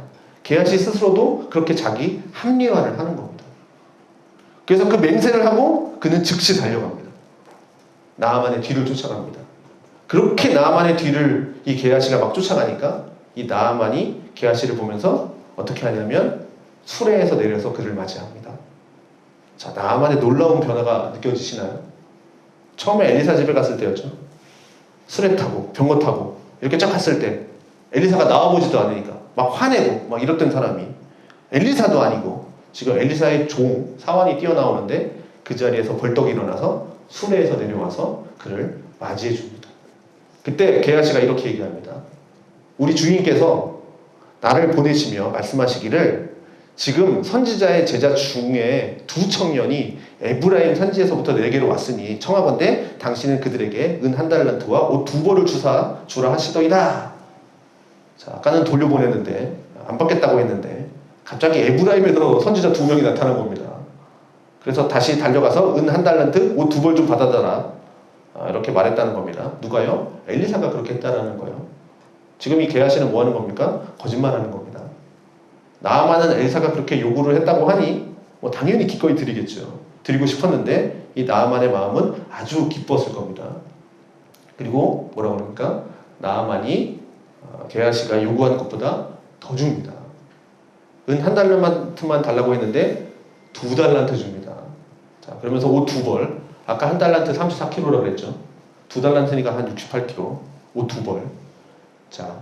게하시 스스로도 그렇게 자기 합리화를 하는 겁니다. 그래서 그 맹세를 하고 그는 즉시 달려갑니다. 나아만의 뒤를 쫓아갑니다. 그렇게 나아만의 뒤를 이 게하시가 막 쫓아가니까 이 나아만이 게하시를 보면서 어떻게 하냐면 수레에서 내려서 그를 맞이합니다. 자, 나아만의 놀라운 변화가 느껴지시나요? 처음에 엘리사 집에 갔을 때였죠. 수레 타고 병거 타고 이렇게 쫙 갔을 때 엘리사가 나와보지도 않으니까 막 화내고 막 이랬던 사람이 엘리사도 아니고 지금 엘리사의 종 사환이 뛰어나오는데 그 자리에서 벌떡 일어나서 수레에서 내려와서 그를 맞이해 줍니다. 그때 게하시가 이렇게 얘기합니다. 우리 주인께서 나를 보내시며 말씀하시기를 지금 선지자의 제자 중에 두 청년이 에브라임 산지에서부터 내게로 왔으니 청하건대 당신은 그들에게 은 1달란트와 옷 2벌을 주라 하시더이다. 자, 아까는 돌려보냈는데 안 받겠다고 했는데 갑자기 에브라임에서 선지자 2명이 나타난 겁니다. 그래서 다시 달려가서 은 1달란트, 옷 2벌 좀 받아달라, 이렇게 말했다는 겁니다. 누가요? 엘리사가 그렇게 했다라는 거예요. 지금 이 게하시는 뭐 하는 겁니까? 거짓말하는 겁니다. 나아만은 엘리사가 그렇게 요구를 했다고 하니 뭐 당연히 기꺼이 드리겠죠. 드리고 싶었는데 이 나아만의 마음은 아주 기뻤을 겁니다. 그리고 뭐라고 그럽니까? 나아만이 게하시가 요구한 것보다 더 줍니다. 은 1달란트만 달라고 했는데 2달란트 줍니다. 자, 그러면서 옷 2벌, 아까 1달란트 34kg라고 그랬죠. 2달란트니까 한 68kg. 옷 2벌. 자,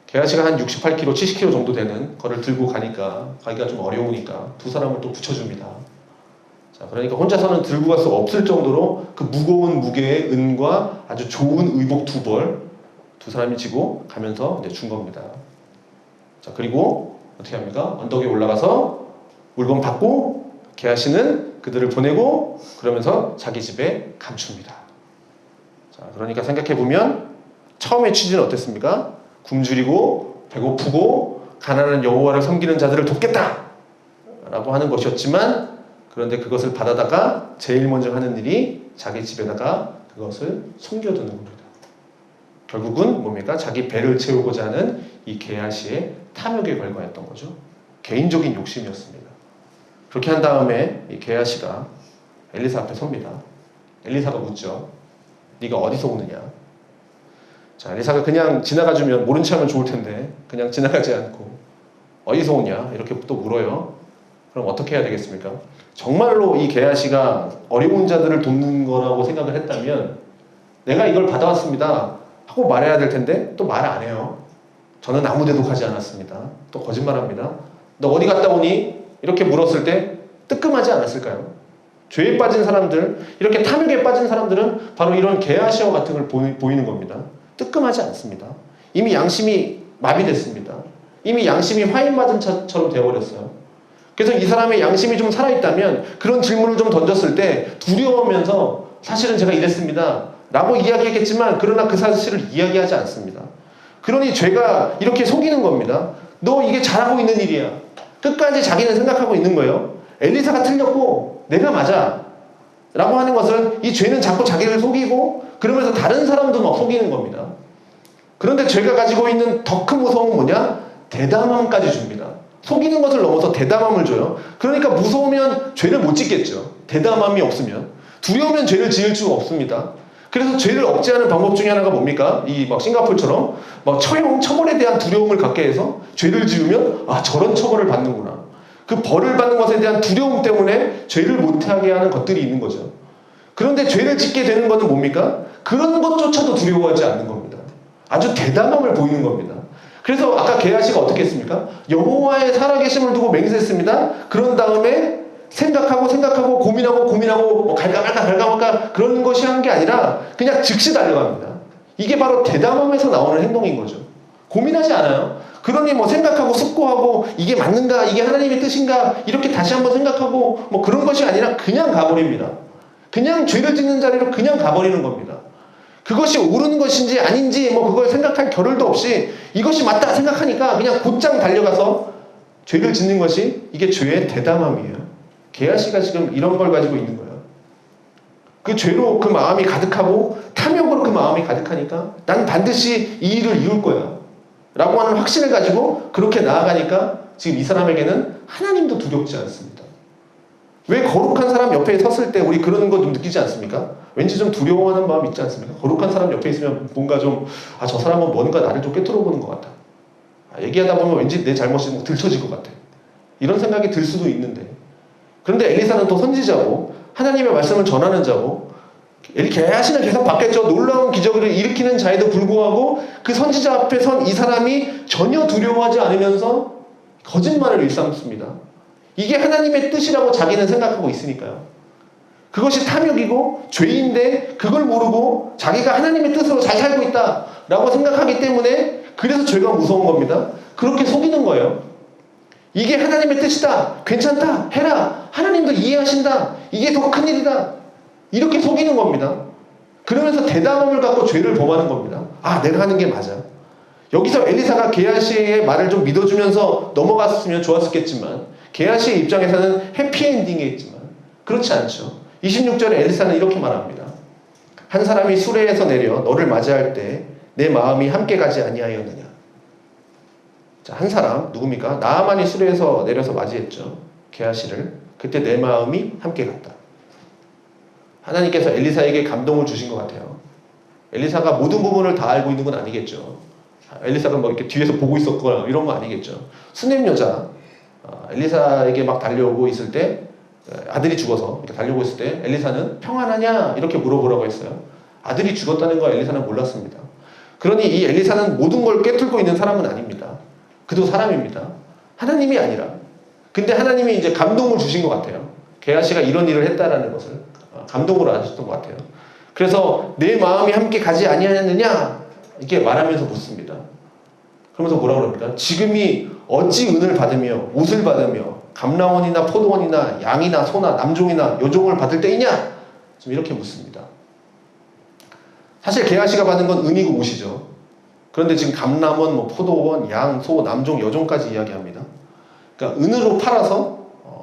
게하시가 한 68kg, 70kg 정도 되는 거를 들고 가니까 가기가 좀 어려우니까 두 사람을 또 붙여줍니다. 자, 그러니까 혼자서는 들고 갈 수 없을 정도로 그 무거운 무게의 은과 아주 좋은 의복 2벌 두 사람이 지고 가면서 이제 준 겁니다. 자, 그리고 어떻게 합니까? 언덕에 올라가서 물건 받고 게하시는 그들을 보내고 그러면서 자기 집에 감춥니다. 자, 그러니까 생각해보면 처음에 취지는 어땠습니까? 굶주리고 배고프고 가난한 여호와를 섬기는 자들을 돕겠다 라고 하는 것이었지만, 그런데 그것을 받아다가 제일 먼저 하는 일이 자기 집에다가 그것을 숨겨두는 겁니다. 결국은 뭡니까? 자기 배를 채우고자 하는 이 게하시의 탐욕에 걸거했던 거죠. 개인적인 욕심이었습니다. 그렇게 한 다음에 이 게하시가 엘리사 앞에 섭니다. 엘리사가 묻죠. 네가 어디서 오느냐? 자, 엘리사가 그냥 지나가주면 모른 체 하면 좋을 텐데 그냥 지나가지 않고 어디서 오냐? 이렇게 또 물어요. 그럼 어떻게 해야 되겠습니까? 정말로 이 게하시가 어려운 자들을 돕는 거라고 생각을 했다면 내가 이걸 받아왔습니다 하고 말해야 될 텐데 또 말 안 해요. 저는 아무 데도 가지 않았습니다. 또 거짓말합니다. 너 어디 갔다 오니? 이렇게 물었을 때 뜨끔하지 않았을까요? 죄에 빠진 사람들, 이렇게 탐욕에 빠진 사람들은 바로 이런 게하시와 같은 걸 보이는 겁니다. 뜨끔하지 않습니다. 이미 양심이 마비됐습니다. 이미 양심이 화인 맞은 차처럼 되어버렸어요. 그래서 이 사람의 양심이 좀 살아있다면 그런 질문을 좀 던졌을 때 두려워하면서 사실은 제가 이랬습니다 라고 이야기했겠지만, 그러나 그 사실을 이야기하지 않습니다. 그러니 죄가 이렇게 속이는 겁니다. 너 이게 잘하고 있는 일이야. 끝까지 자기는 생각하고 있는 거예요. 엘리사가 틀렸고 내가 맞아 라고 하는 것은 이 죄는 자꾸 자기를 속이고 그러면서 다른 사람도 막 속이는 겁니다. 그런데 죄가 가지고 있는 더 큰 무서움은 뭐냐? 대담함까지 줍니다. 속이는 것을 넘어서 대담함을 줘요. 그러니까 무서우면 죄를 못 짓겠죠. 대담함이 없으면. 두려우면 죄를 지을 수가 없습니다. 그래서 죄를 억제하는 방법 중에 하나가 뭡니까? 이 막 싱가포르처럼 막 처벌에 대한 두려움을 갖게 해서 죄를 지으면 아, 저런 처벌을 받는구나. 그 벌을 받는 것에 대한 두려움 때문에 죄를 못하게 하는 것들이 있는 거죠. 그런데 죄를 짓게 되는 것은 뭡니까? 그런 것조차도 두려워하지 않는 겁니다. 아주 대담함을 보이는 겁니다. 그래서 아까 게하시가 어떻게 했습니까? 여호와의 살아계심을 두고 맹세했습니다. 그런 다음에 생각하고 고민하고 뭐 갈까 말까 그런 것이 한 게 아니라 그냥 즉시 달려갑니다. 이게 바로 대담함에서 나오는 행동인 거죠. 고민하지 않아요. 그러니 뭐 생각하고 숙고하고 이게 맞는가, 이게 하나님의 뜻인가 이렇게 다시 한번 생각하고 뭐 그런 것이 아니라 그냥 가버립니다. 그냥 죄를 짓는 자리로 그냥 가버리는 겁니다. 그것이 옳은 것인지 아닌지 뭐 그걸 생각할 겨를도 없이 이것이 맞다 생각하니까 그냥 곧장 달려가서 죄를 짓는 것이 이게 죄의 대담함이에요. 게하시가 지금 이런 걸 가지고 있는 거예요. 그 죄로 그 마음이 가득하고 탐욕으로 그 마음이 가득하니까 난 반드시 이 일을 이룰 거야 라고 하는 확신을 가지고 그렇게 나아가니까 지금 이 사람에게는 하나님도 두렵지 않습니다. 왜 거룩한 사람 옆에 섰을 때 우리 그런 거 좀 느끼지 않습니까? 왠지 좀 두려워하는 마음이 있지 않습니까? 거룩한 사람 옆에 있으면 뭔가 좀 저 사람은 뭔가 나를 좀 꿰뚫어보는 것 같아. 얘기하다 보면 왠지 내 잘못이 들춰질 것 같아. 이런 생각이 들 수도 있는데, 그런데 엘리사는 또 선지자고 하나님의 말씀을 전하는 자고 게하시는 계속 받겠죠. 놀라운 기적을 일으키는 자에도 불구하고 그 선지자 앞에 선 이 사람이 전혀 두려워하지 않으면서 거짓말을 일삼습니다. 이게 하나님의 뜻이라고 자기는 생각하고 있으니까요. 그것이 탐욕이고 죄인데 그걸 모르고 자기가 하나님의 뜻으로 잘 살고 있다라고 생각하기 때문에 그래서 죄가 무서운 겁니다. 그렇게 속이는 거예요. 이게 하나님의 뜻이다. 괜찮다. 해라. 하나님도 이해하신다. 이게 더 큰일이다. 이렇게 속이는 겁니다. 그러면서 대담함을 갖고 죄를 범하는 겁니다. 아, 내가 하는 게 맞아. 여기서 엘리사가 게하시의 말을 좀 믿어주면서 넘어갔으면 좋았겠지만 게하시의 입장에서는 해피엔딩이겠지만 그렇지 않죠. 26절에 엘리사는 이렇게 말합니다. 한 사람이 수레에서 내려 너를 맞이할 때 내 마음이 함께 가지 아니하였느냐. 자, 한 사람 누굽니까? 나아만이 수레에서 내려서 맞이했죠. 게하시를. 그때 내 마음이 함께 갔다. 하나님께서 엘리사에게 감동을 주신 것 같아요. 엘리사가 모든 부분을 다 알고 있는 건 아니겠죠. 엘리사가 뭐 이렇게 뒤에서 보고 있었거나 이런 거 아니겠죠. 수넴 여자 엘리사에게 막 달려오고 있을 때 아들이 죽어서 이렇게 달려오고 있을 때 엘리사는 평안하냐 이렇게 물어보라고 했어요. 아들이 죽었다는 거 엘리사는 몰랐습니다. 그러니 이 엘리사는 모든 걸 꿰뚫고 있는 사람은 아닙니다. 그도 사람입니다. 하나님이 아니라. 근데 하나님이 이제 감동을 주신 것 같아요. 게하시가 이런 일을 했다라는 것을 감동으로 하셨던 것 같아요. 그래서 내 마음이 함께 가지 아니하였느냐 이렇게 말하면서 묻습니다. 그러면서 뭐라 그럽니까? 지금이 어찌 은을 받으며 옷을 받으며 감람원이나 포도원이나 양이나 소나 남종이나 여종을 받을 때이냐? 좀 이렇게 묻습니다. 사실 게하시가 받은 건 은이고 옷이죠. 그런데 지금 감람원, 뭐 포도원, 양, 소, 남종, 여종까지 이야기합니다. 그러니까 은으로 팔아서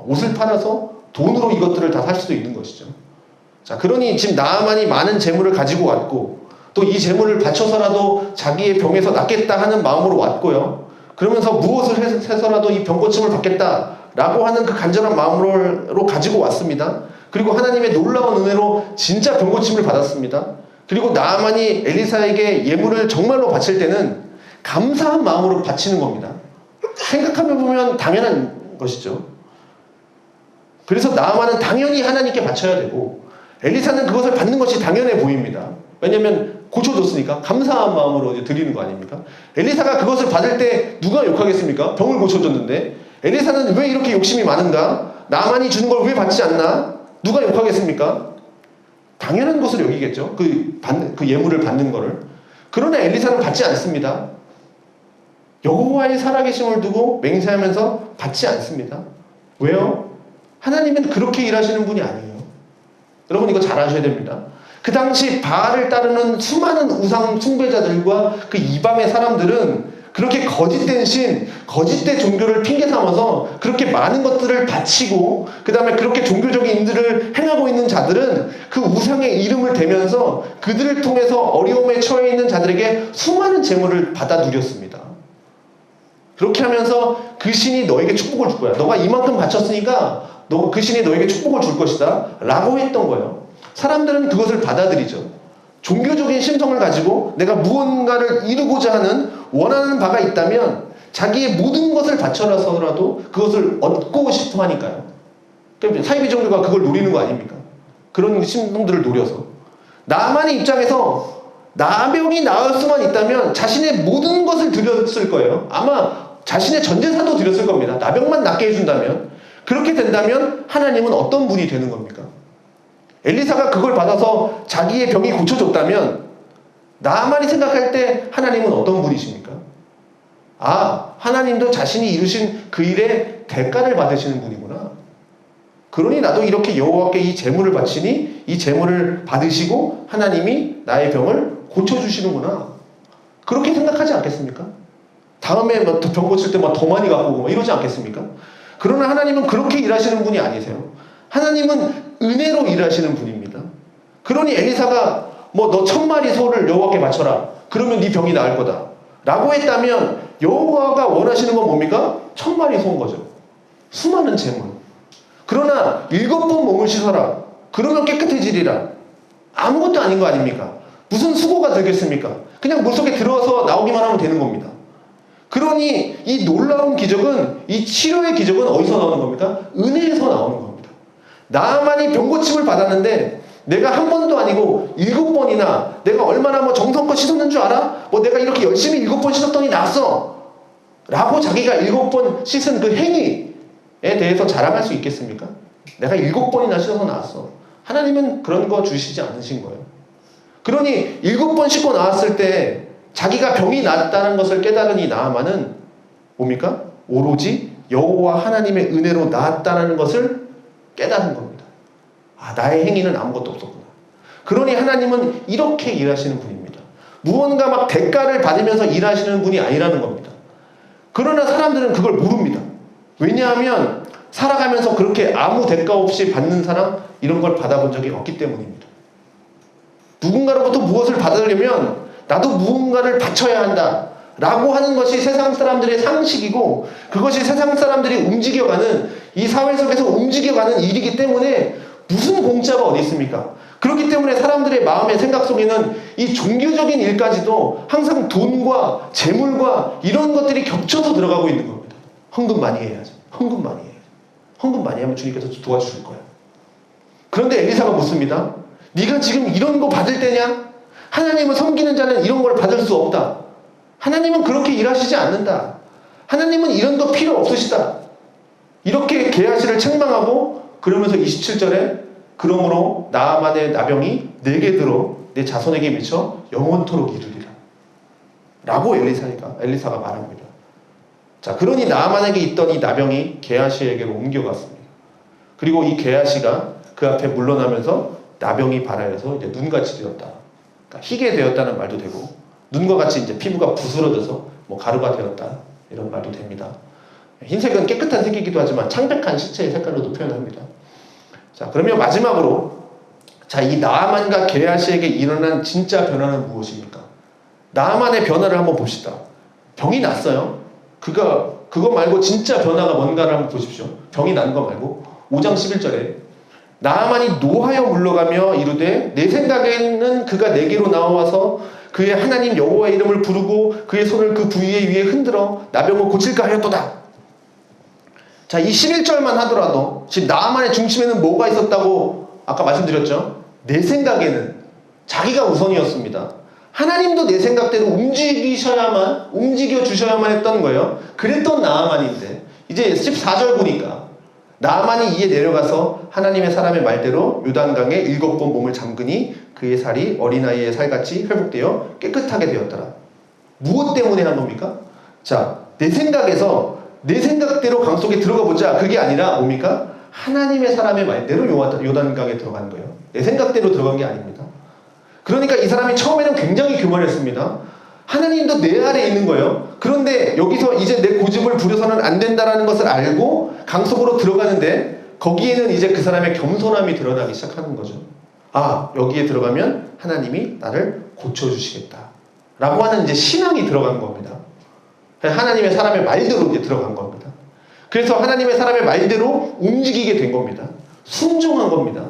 옷을 팔아서 돈으로 이것들을 다 살 수도 있는 것이죠. 자, 그러니 지금 나아만이 많은 재물을 가지고 왔고 또 이 재물을 바쳐서라도 자기의 병에서 낫겠다 하는 마음으로 왔고요. 그러면서 무엇을 해서라도 이 병 고침을 받겠다라고 하는 그 간절한 마음으로 가지고 왔습니다. 그리고 하나님의 놀라운 은혜로 진짜 병 고침을 받았습니다. 그리고 나아만이 엘리사에게 예물을 정말로 바칠 때는 감사한 마음으로 바치는 겁니다. 생각하면 보면 당연한 것이죠. 그래서 나아만은 당연히 하나님께 바쳐야 되고 엘리사는 그것을 받는 것이 당연해 보입니다. 왜냐하면 고쳐줬으니까 감사한 마음으로 이제 드리는 거 아닙니까? 엘리사가 그것을 받을 때 누가 욕하겠습니까? 병을 고쳐줬는데 엘리사는 왜 이렇게 욕심이 많은가? 나만이 주는 걸 왜 받지 않나? 누가 욕하겠습니까? 당연한 것으로 여기겠죠. 그 예물을 받는 거를. 그러나 엘리사는 받지 않습니다. 여호와의 살아계심을 두고 맹세하면서 받지 않습니다. 왜요? 하나님은 그렇게 일하시는 분이 아니에요. 여러분 이거 잘 아셔야 됩니다. 그 당시 바알을 따르는 수많은 우상 숭배자들과 그 이방의 사람들은 그렇게 거짓된 신, 거짓된 종교를 핑계 삼아서 그렇게 많은 것들을 바치고 그 다음에 그렇게 종교적인 일들을 행하고 있는 자들은 그 우상의 이름을 대면서 그들을 통해서 어려움에 처해 있는 자들에게 수많은 재물을 받아 누렸습니다. 그렇게 하면서 그 신이 너에게 축복을 줄 거야. 너가 이만큼 바쳤으니까 그 신이 너에게 축복을 줄 것이다 라고 했던 거예요. 사람들은 그것을 받아들이죠. 종교적인 심성을 가지고 내가 무언가를 이루고자 하는 원하는 바가 있다면 자기의 모든 것을 바쳐라서라도 그것을 얻고 싶어 하니까요. 사이비 종교가 그걸 노리는 거 아닙니까? 그런 심성들을 노려서. 나만의 입장에서 나병이 나을 수만 있다면 자신의 모든 것을 드렸을 거예요. 아마 자신의 전 재산도 드렸을 겁니다. 나병만 낫게 해준다면. 그렇게 된다면 하나님은 어떤 분이 되는 겁니까? 엘리사가 그걸 받아서 자기의 병이 고쳐졌다면 나만이 생각할 때 하나님은 어떤 분이십니까? 아, 하나님도 자신이 이루신 그 일의 대가를 받으시는 분이구나. 그러니 나도 이렇게 여호와께 이 재물을 바치니 이 재물을 받으시고 하나님이 나의 병을 고쳐주시는구나. 그렇게 생각하지 않겠습니까? 다음에 병 고칠 때 더 많이 갖고 오고 이러지 않겠습니까? 그러나 하나님은 그렇게 일하시는 분이 아니세요. 하나님은 은혜로 일하시는 분입니다. 그러니 엘리사가 너 1000마리 소를 여호와께 바쳐라. 그러면 네 병이 나을 거다. 라고 했다면 여호와가 원하시는 건 뭡니까? 1000마리 소인 거죠. 수많은 재물. 그러나 7번 몸을 씻어라. 그러면 깨끗해지리라. 아무것도 아닌 거 아닙니까? 무슨 수고가 들겠습니까? 그냥 물속에 들어와서 나오기만 하면 되는 겁니다. 그러니 이 놀라운 기적은, 이 치료의 기적은 어디서 나오는 겁니까? 은혜에서 나오는 겁니다. 나만이 병고침을 받았는데 내가 한 번도 아니고 7번이나 내가 얼마나 정성껏 씻었는 줄 알아? 내가 이렇게 열심히 7번 씻었더니 나았어 라고 자기가 7번 씻은 그 행위에 대해서 자랑할 수 있겠습니까? 내가 7번이나 씻어서 나았어. 하나님은 그런 거 주시지 않으신 거예요. 그러니 7번 씻고 나왔을 때 자기가 병이 낫다는 것을 깨달은 이 나아만은 뭡니까? 오로지 여호와 하나님의 은혜로 나았다는 것을 깨달은 겁니다. 아, 나의 행위는 아무것도 없었구나. 그러니 하나님은 이렇게 일하시는 분입니다. 무언가 막 대가를 받으면서 일하시는 분이 아니라는 겁니다. 그러나 사람들은 그걸 모릅니다. 왜냐하면 살아가면서 그렇게 아무 대가 없이 받는 사람 이런 걸 받아본 적이 없기 때문입니다. 누군가로부터 무엇을 받으려면 나도 무언가를 바쳐야 한다 라고 하는 것이 세상 사람들의 상식이고 그것이 세상 사람들이 움직여가는 이 사회 속에서 움직여가는 일이기 때문에 무슨 공짜가 어디 있습니까? 그렇기 때문에 사람들의 마음의 생각 속에는 이 종교적인 일까지도 항상 돈과 재물과 이런 것들이 겹쳐서 들어가고 있는 겁니다. 헌금 많이 해야죠. 헌금 많이 해야죠. 헌금 많이 하면 주님께서 도와주실 거예요. 그런데 엘리사가 묻습니다. 네가 지금 이런 거 받을 때냐? 하나님을 섬기는 자는 이런 걸 받을 수 없다. 하나님은 그렇게 일하시지 않는다. 하나님은 이런 거 필요 없으시다. 이렇게 게하시를 책망하고 그러면서 27절에 그러므로 나아만의 나병이 내게 들어 내 자손에게 미쳐 영원토록 이르리라. 라고 엘리사가 말합니다. 자, 그러니 나아만에게 있던 이 나병이 게하시에게로 옮겨갔습니다. 그리고 이 게하시가 그 앞에 물러나면서 나병이 발하여서 이제 눈같이 되었다. 그러니까 희게 되었다는 말도 되고 눈과 같이 이제 피부가 부스러져서 뭐 가루가 되었다. 이런 말도 됩니다. 흰색은 깨끗한 색이기도 하지만 창백한 시체의 색깔로도 표현합니다. 자, 그러면 마지막으로 자, 이 나아만과 게하시에게 일어난 진짜 변화는 무엇입니까? 나아만의 변화를 한번 봅시다. 병이 났어요. 그거 말고 진짜 변화가 뭔가를 한번 보십시오. 병이 난 거 말고 5장 11절에 나아만이 노하여 물러가며 이르되 내 생각에는 그가 내게로 나와서 그의 하나님 여호와의 이름을 부르고 그의 손을 그 부위에 위에 흔들어 나병을 고칠까 하였도다. 자, 이 11절만 하더라도 지금 나아만의 중심에는 뭐가 있었다고 아까 말씀드렸죠? 내 생각에는 자기가 우선이었습니다. 하나님도 내 생각대로 움직여 주셔야만 했던 거예요. 그랬던 나아만인데 이제 14절 보니까 나아만이 이에 내려가서 하나님의 사람의 말대로 요단강에 7번 몸을 잠그니 그의 살이 어린아이의 살같이 회복되어 깨끗하게 되었더라. 무엇 때문에 한 겁니까? 자, 내 생각대로 강 속에 들어가 보자. 그게 아니라 뭡니까? 하나님의 사람의 말대로 요단강에 들어간 거예요. 내 생각대로 들어간 게 아닙니다. 그러니까 이 사람이 처음에는 굉장히 교만했습니다. 하나님도 내 아래에 있는 거예요. 그런데 여기서 이제 내 고집을 부려서는 안 된다라는 것을 알고 강 속으로 들어가는데 거기에는 이제 그 사람의 겸손함이 드러나기 시작하는 거죠. 아, 여기에 들어가면 하나님이 나를 고쳐주시겠다. 라고 하는 이제 신앙이 들어간 겁니다. 하나님의 사람의 말대로 이제 들어간 겁니다. 그래서 하나님의 사람의 말대로 움직이게 된 겁니다. 순종한 겁니다.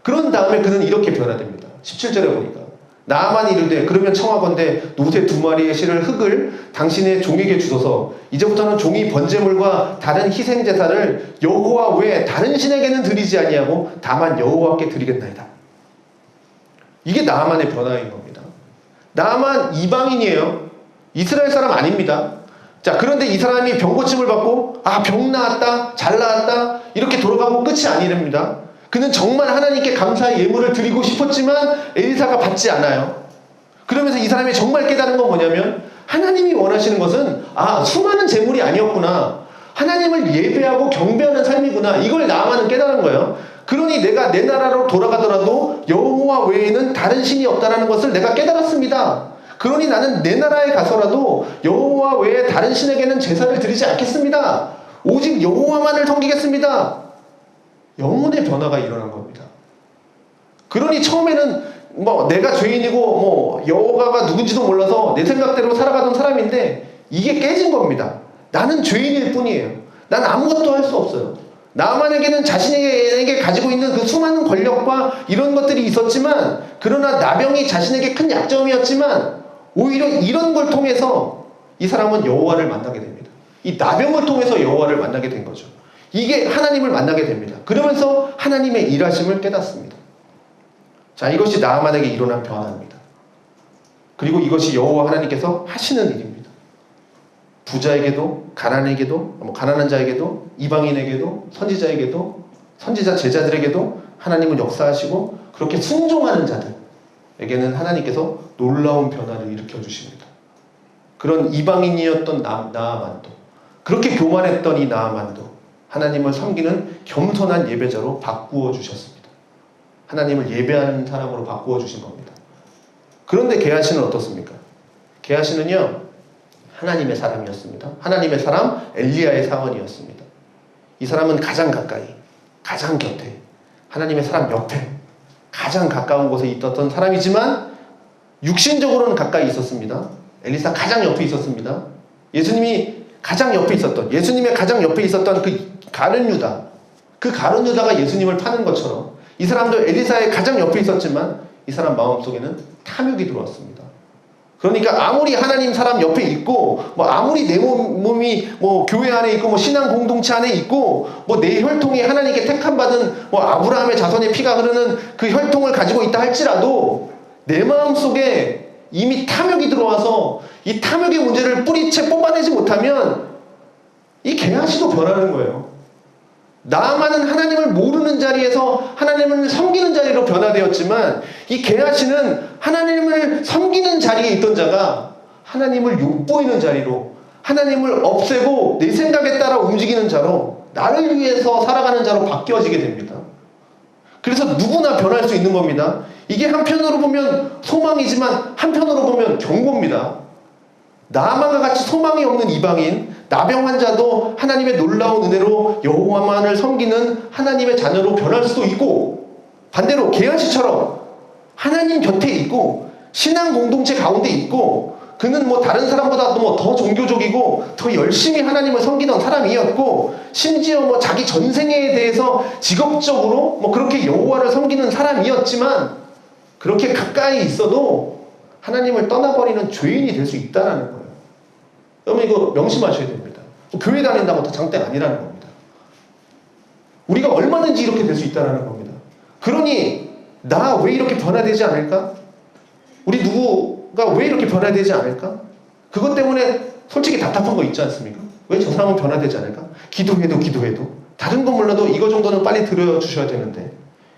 그런 다음에 그는 이렇게 변화됩니다. 17절에 보니까 나아만이 이르되 그러면 청하건대 노새 2마리의 실을 흙을 당신의 종에게 주소서. 이제부터는 종이 번제물과 다른 희생제사를 여호와 외에 다른 신에게는 드리지 아니하고 다만 여호와께 드리겠나이다. 이게 나아만의 변화인 겁니다. 나아만 이방인이에요. 이스라엘 사람 아닙니다. 자, 그런데 이 사람이 병고침을 받고 병 나았다, 잘 나았다 이렇게 돌아가고 끝이 아니랍니다. 그는 정말 하나님께 감사의 예물을 드리고 싶었지만 엘리사가 받지 않아요. 그러면서 이 사람이 정말 깨달은 건 뭐냐면 하나님이 원하시는 것은 수많은 재물이 아니었구나. 하나님을 예배하고 경배하는 삶이구나. 이걸 나아만은 깨달은 거예요. 그러니 내가 내 나라로 돌아가더라도 여호와 외에는 다른 신이 없다는 것을 내가 깨달았습니다. 그러니 나는 내 나라에 가서라도 여호와 외에 다른 신에게는 제사를 드리지 않겠습니다. 오직 여호와만을 섬기겠습니다. 영혼의 변화가 일어난 겁니다. 그러니 처음에는 내가 죄인이고 여호와가 누군지도 몰라서 내 생각대로 살아가던 사람인데 이게 깨진 겁니다. 나는 죄인일 뿐이에요. 난 아무것도 할 수 없어요. 나만에게는 자신에게 가지고 있는 그 수많은 권력과 이런 것들이 있었지만 그러나 나병이 자신에게 큰 약점이었지만 오히려 이런 걸 통해서 이 사람은 여호와를 만나게 됩니다. 이 나병을 통해서 여호와를 만나게 된 거죠. 이게 하나님을 만나게 됩니다. 그러면서 하나님의 일하심을 깨닫습니다. 자, 이것이 나아만에게 일어난 변화입니다. 그리고 이것이 여호와 하나님께서 하시는 일입니다. 부자에게도 가난한 자에게도 이방인에게도 선지자에게도 선지자 제자들에게도 하나님은 역사하시고 그렇게 순종하는 자들에게는 하나님께서 놀라운 변화를 일으켜 주십니다. 그런 이방인이었던 나아만도 그렇게 교만했던 이 나아만도 하나님을 섬기는 겸손한 예배자로 바꾸어 주셨습니다. 하나님을 예배하는 사람으로 바꾸어 주신 겁니다. 그런데 게하시는 어떻습니까? 게하시는요 하나님의 사람이었습니다. 하나님의 사람 엘리야의 사원이었습니다. 이 사람은 가장 가까이, 가장 곁에, 하나님의 사람 옆에 가장 가까운 곳에 있었던 사람이지만 육신적으로는 가까이 있었습니다. 엘리사 가장 옆에 있었습니다. 예수님의 가장 옆에 있었던 그 가룟 유다, 그 가룟 유다가 예수님을 파는 것처럼 이 사람도 엘리사의 가장 옆에 있었지만 이 사람 마음속에는 탐욕이 들어왔습니다. 그러니까 아무리 하나님 사람 옆에 있고 아무리 내 몸이 교회 안에 있고 신앙 공동체 안에 있고 내 혈통이 하나님께 택함받은 아브라함의 자손의 피가 흐르는 그 혈통을 가지고 있다 할지라도 내 마음속에 이미 탐욕이 들어와서 이 탐욕의 문제를 뿌리채 뽑아내지 못하면 이 게하시도 변하는 거예요. 나아만은 하나님을 모르는 자리에서 하나님을 섬기는 자리로 변화되었지만 이 게하시는 하나님을 섬기는 자리에 있던 자가 하나님을 욕보이는 자리로, 하나님을 없애고 내 생각에 따라 움직이는 자로, 나를 위해서 살아가는 자로 바뀌어지게 됩니다. 그래서 누구나 변할 수 있는 겁니다. 이게 한편으로 보면 소망이지만 한편으로 보면 경고입니다. 나아만과 같이 소망이 없는 이방인, 나병 환자도 하나님의 놀라운 은혜로 여호와만을 섬기는 하나님의 자녀로 변할 수도 있고, 반대로 게하시처럼 하나님 곁에 있고 신앙 공동체 가운데 있고, 그는 뭐 다른 사람보다도 뭐 더 종교적이고 더 열심히 하나님을 섬기던 사람이었고, 심지어 뭐 자기 전생에 대해서 직업적으로 뭐 그렇게 여호와를 섬기는 사람이었지만, 그렇게 가까이 있어도 하나님을 떠나버리는 죄인이 될 수 있다는 거예요. 여러분 이거 명심하셔야 됩니다. 교회 다닌다고 다 장땡 아니라는 겁니다. 우리가 얼마든지 이렇게 될 수 있다는 겁니다. 그러니 나 왜 이렇게 변화되지 않을까? 우리 누구가 왜 이렇게 변화되지 않을까? 그것 때문에 솔직히 답답한 거 있지 않습니까? 왜 저 사람은 변화되지 않을까? 기도해도 다른 건 몰라도 이거 정도는 빨리 들어주셔야 되는데,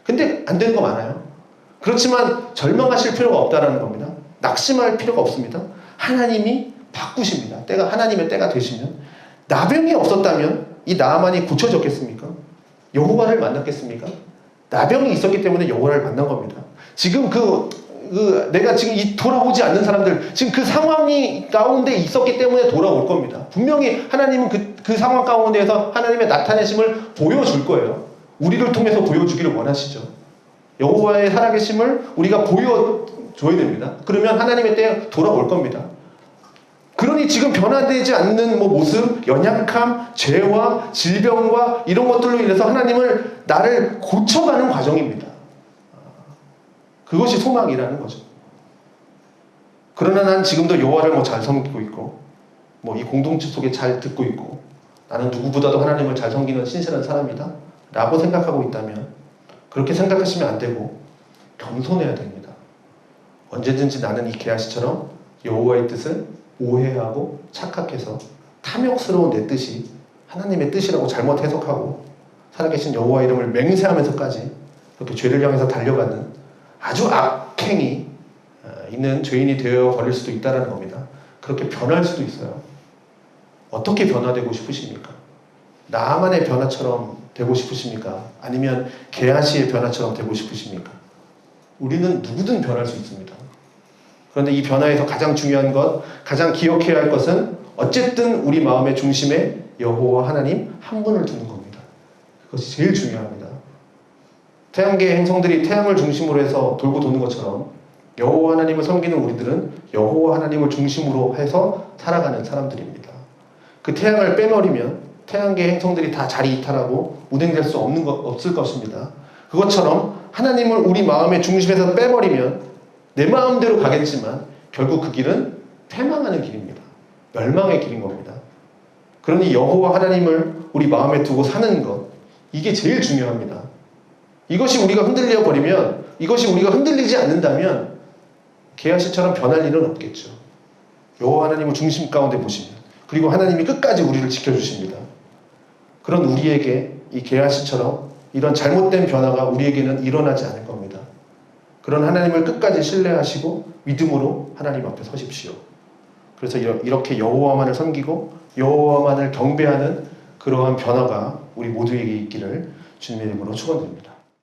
근데 안 되는 거 많아요. 그렇지만 절망하실 필요가 없다는 겁니다. 낙심할 필요가 없습니다. 하나님이 바꾸십니다. 하나님의 때가 되시면. 나병이 없었다면 이 나아만이 고쳐졌겠습니까? 여호와를 만났겠습니까? 나병이 있었기 때문에 여호와를 만난 겁니다. 지금 내가 지금 이 돌아오지 않는 사람들, 지금 그 상황이 가운데 있었기 때문에 돌아올 겁니다. 분명히 하나님은 그 상황 가운데에서 하나님의 나타내심을 보여줄 거예요. 우리를 통해서 보여주기를 원하시죠. 여호와의 살아계심을 우리가 보여줘야 됩니다. 그러면 하나님의 때에 돌아올 겁니다. 그러니 지금 변화되지 않는 모습, 연약함, 죄와 질병과 이런 것들로 인해서 나를 고쳐가는 과정입니다. 그것이 소망이라는 거죠. 그러나 난 지금도 여호와를 잘 섬기고 있고, 이 공동체 속에 잘 듣고 있고, 나는 누구보다도 하나님을 잘 섬기는 신실한 사람이다 라고 생각하고 있다면, 그렇게 생각하시면 안 되고 겸손해야 됩니다. 언제든지 나는 이 게하시처럼 여호와의 뜻을 오해하고 착각해서 탐욕스러운 내 뜻이 하나님의 뜻이라고 잘못 해석하고 살아계신 여호와 이름을 맹세하면서까지 그렇게 죄를 향해서 달려가는 아주 악행이 있는 죄인이 되어 버릴 수도 있다는 겁니다. 그렇게 변할 수도 있어요. 어떻게 변화되고 싶으십니까? 나만의 변화처럼 되고 싶으십니까? 아니면 게하시의 변화처럼 되고 싶으십니까? 우리는 누구든 변할 수 있습니다. 그런데 이 변화에서 가장 중요한 것, 가장 기억해야 할 것은 어쨌든 우리 마음의 중심에 여호와 하나님 한 분을 두는 겁니다. 그것이 제일 중요합니다. 태양계의 행성들이 태양을 중심으로 해서 돌고 도는 것처럼 여호와 하나님을 섬기는 우리들은 여호와 하나님을 중심으로 해서 살아가는 사람들입니다. 그 태양을 빼버리면 태양계의 행성들이 다 자리 이탈하고 운행될 수 없을 것입니다. 그것처럼 하나님을 우리 마음의 중심에서 빼버리면 내 마음대로 가겠지만 결국 그 길은 패망하는 길입니다. 멸망의 길인 겁니다. 그러니 여호와 하나님을 우리 마음에 두고 사는 것, 이게 제일 중요합니다. 이것이 우리가 흔들려 버리면, 이것이 우리가 흔들리지 않는다면 게하시처럼 변할 일은 없겠죠. 여호와 하나님을 중심 가운데 보시면, 그리고 하나님이 끝까지 우리를 지켜주십니다. 그런 우리에게 이 게하시처럼 이런 잘못된 변화가 우리에게는 일어나지 않을 겁니다. 그런 하나님을 끝까지 신뢰하시고 믿음으로 하나님 앞에 서십시오. 그래서 이렇게 여호와만을 섬기고 여호와만을 경배하는 그러한 변화가 우리 모두에게 있기를 주님의 이름으로 축원드립니다.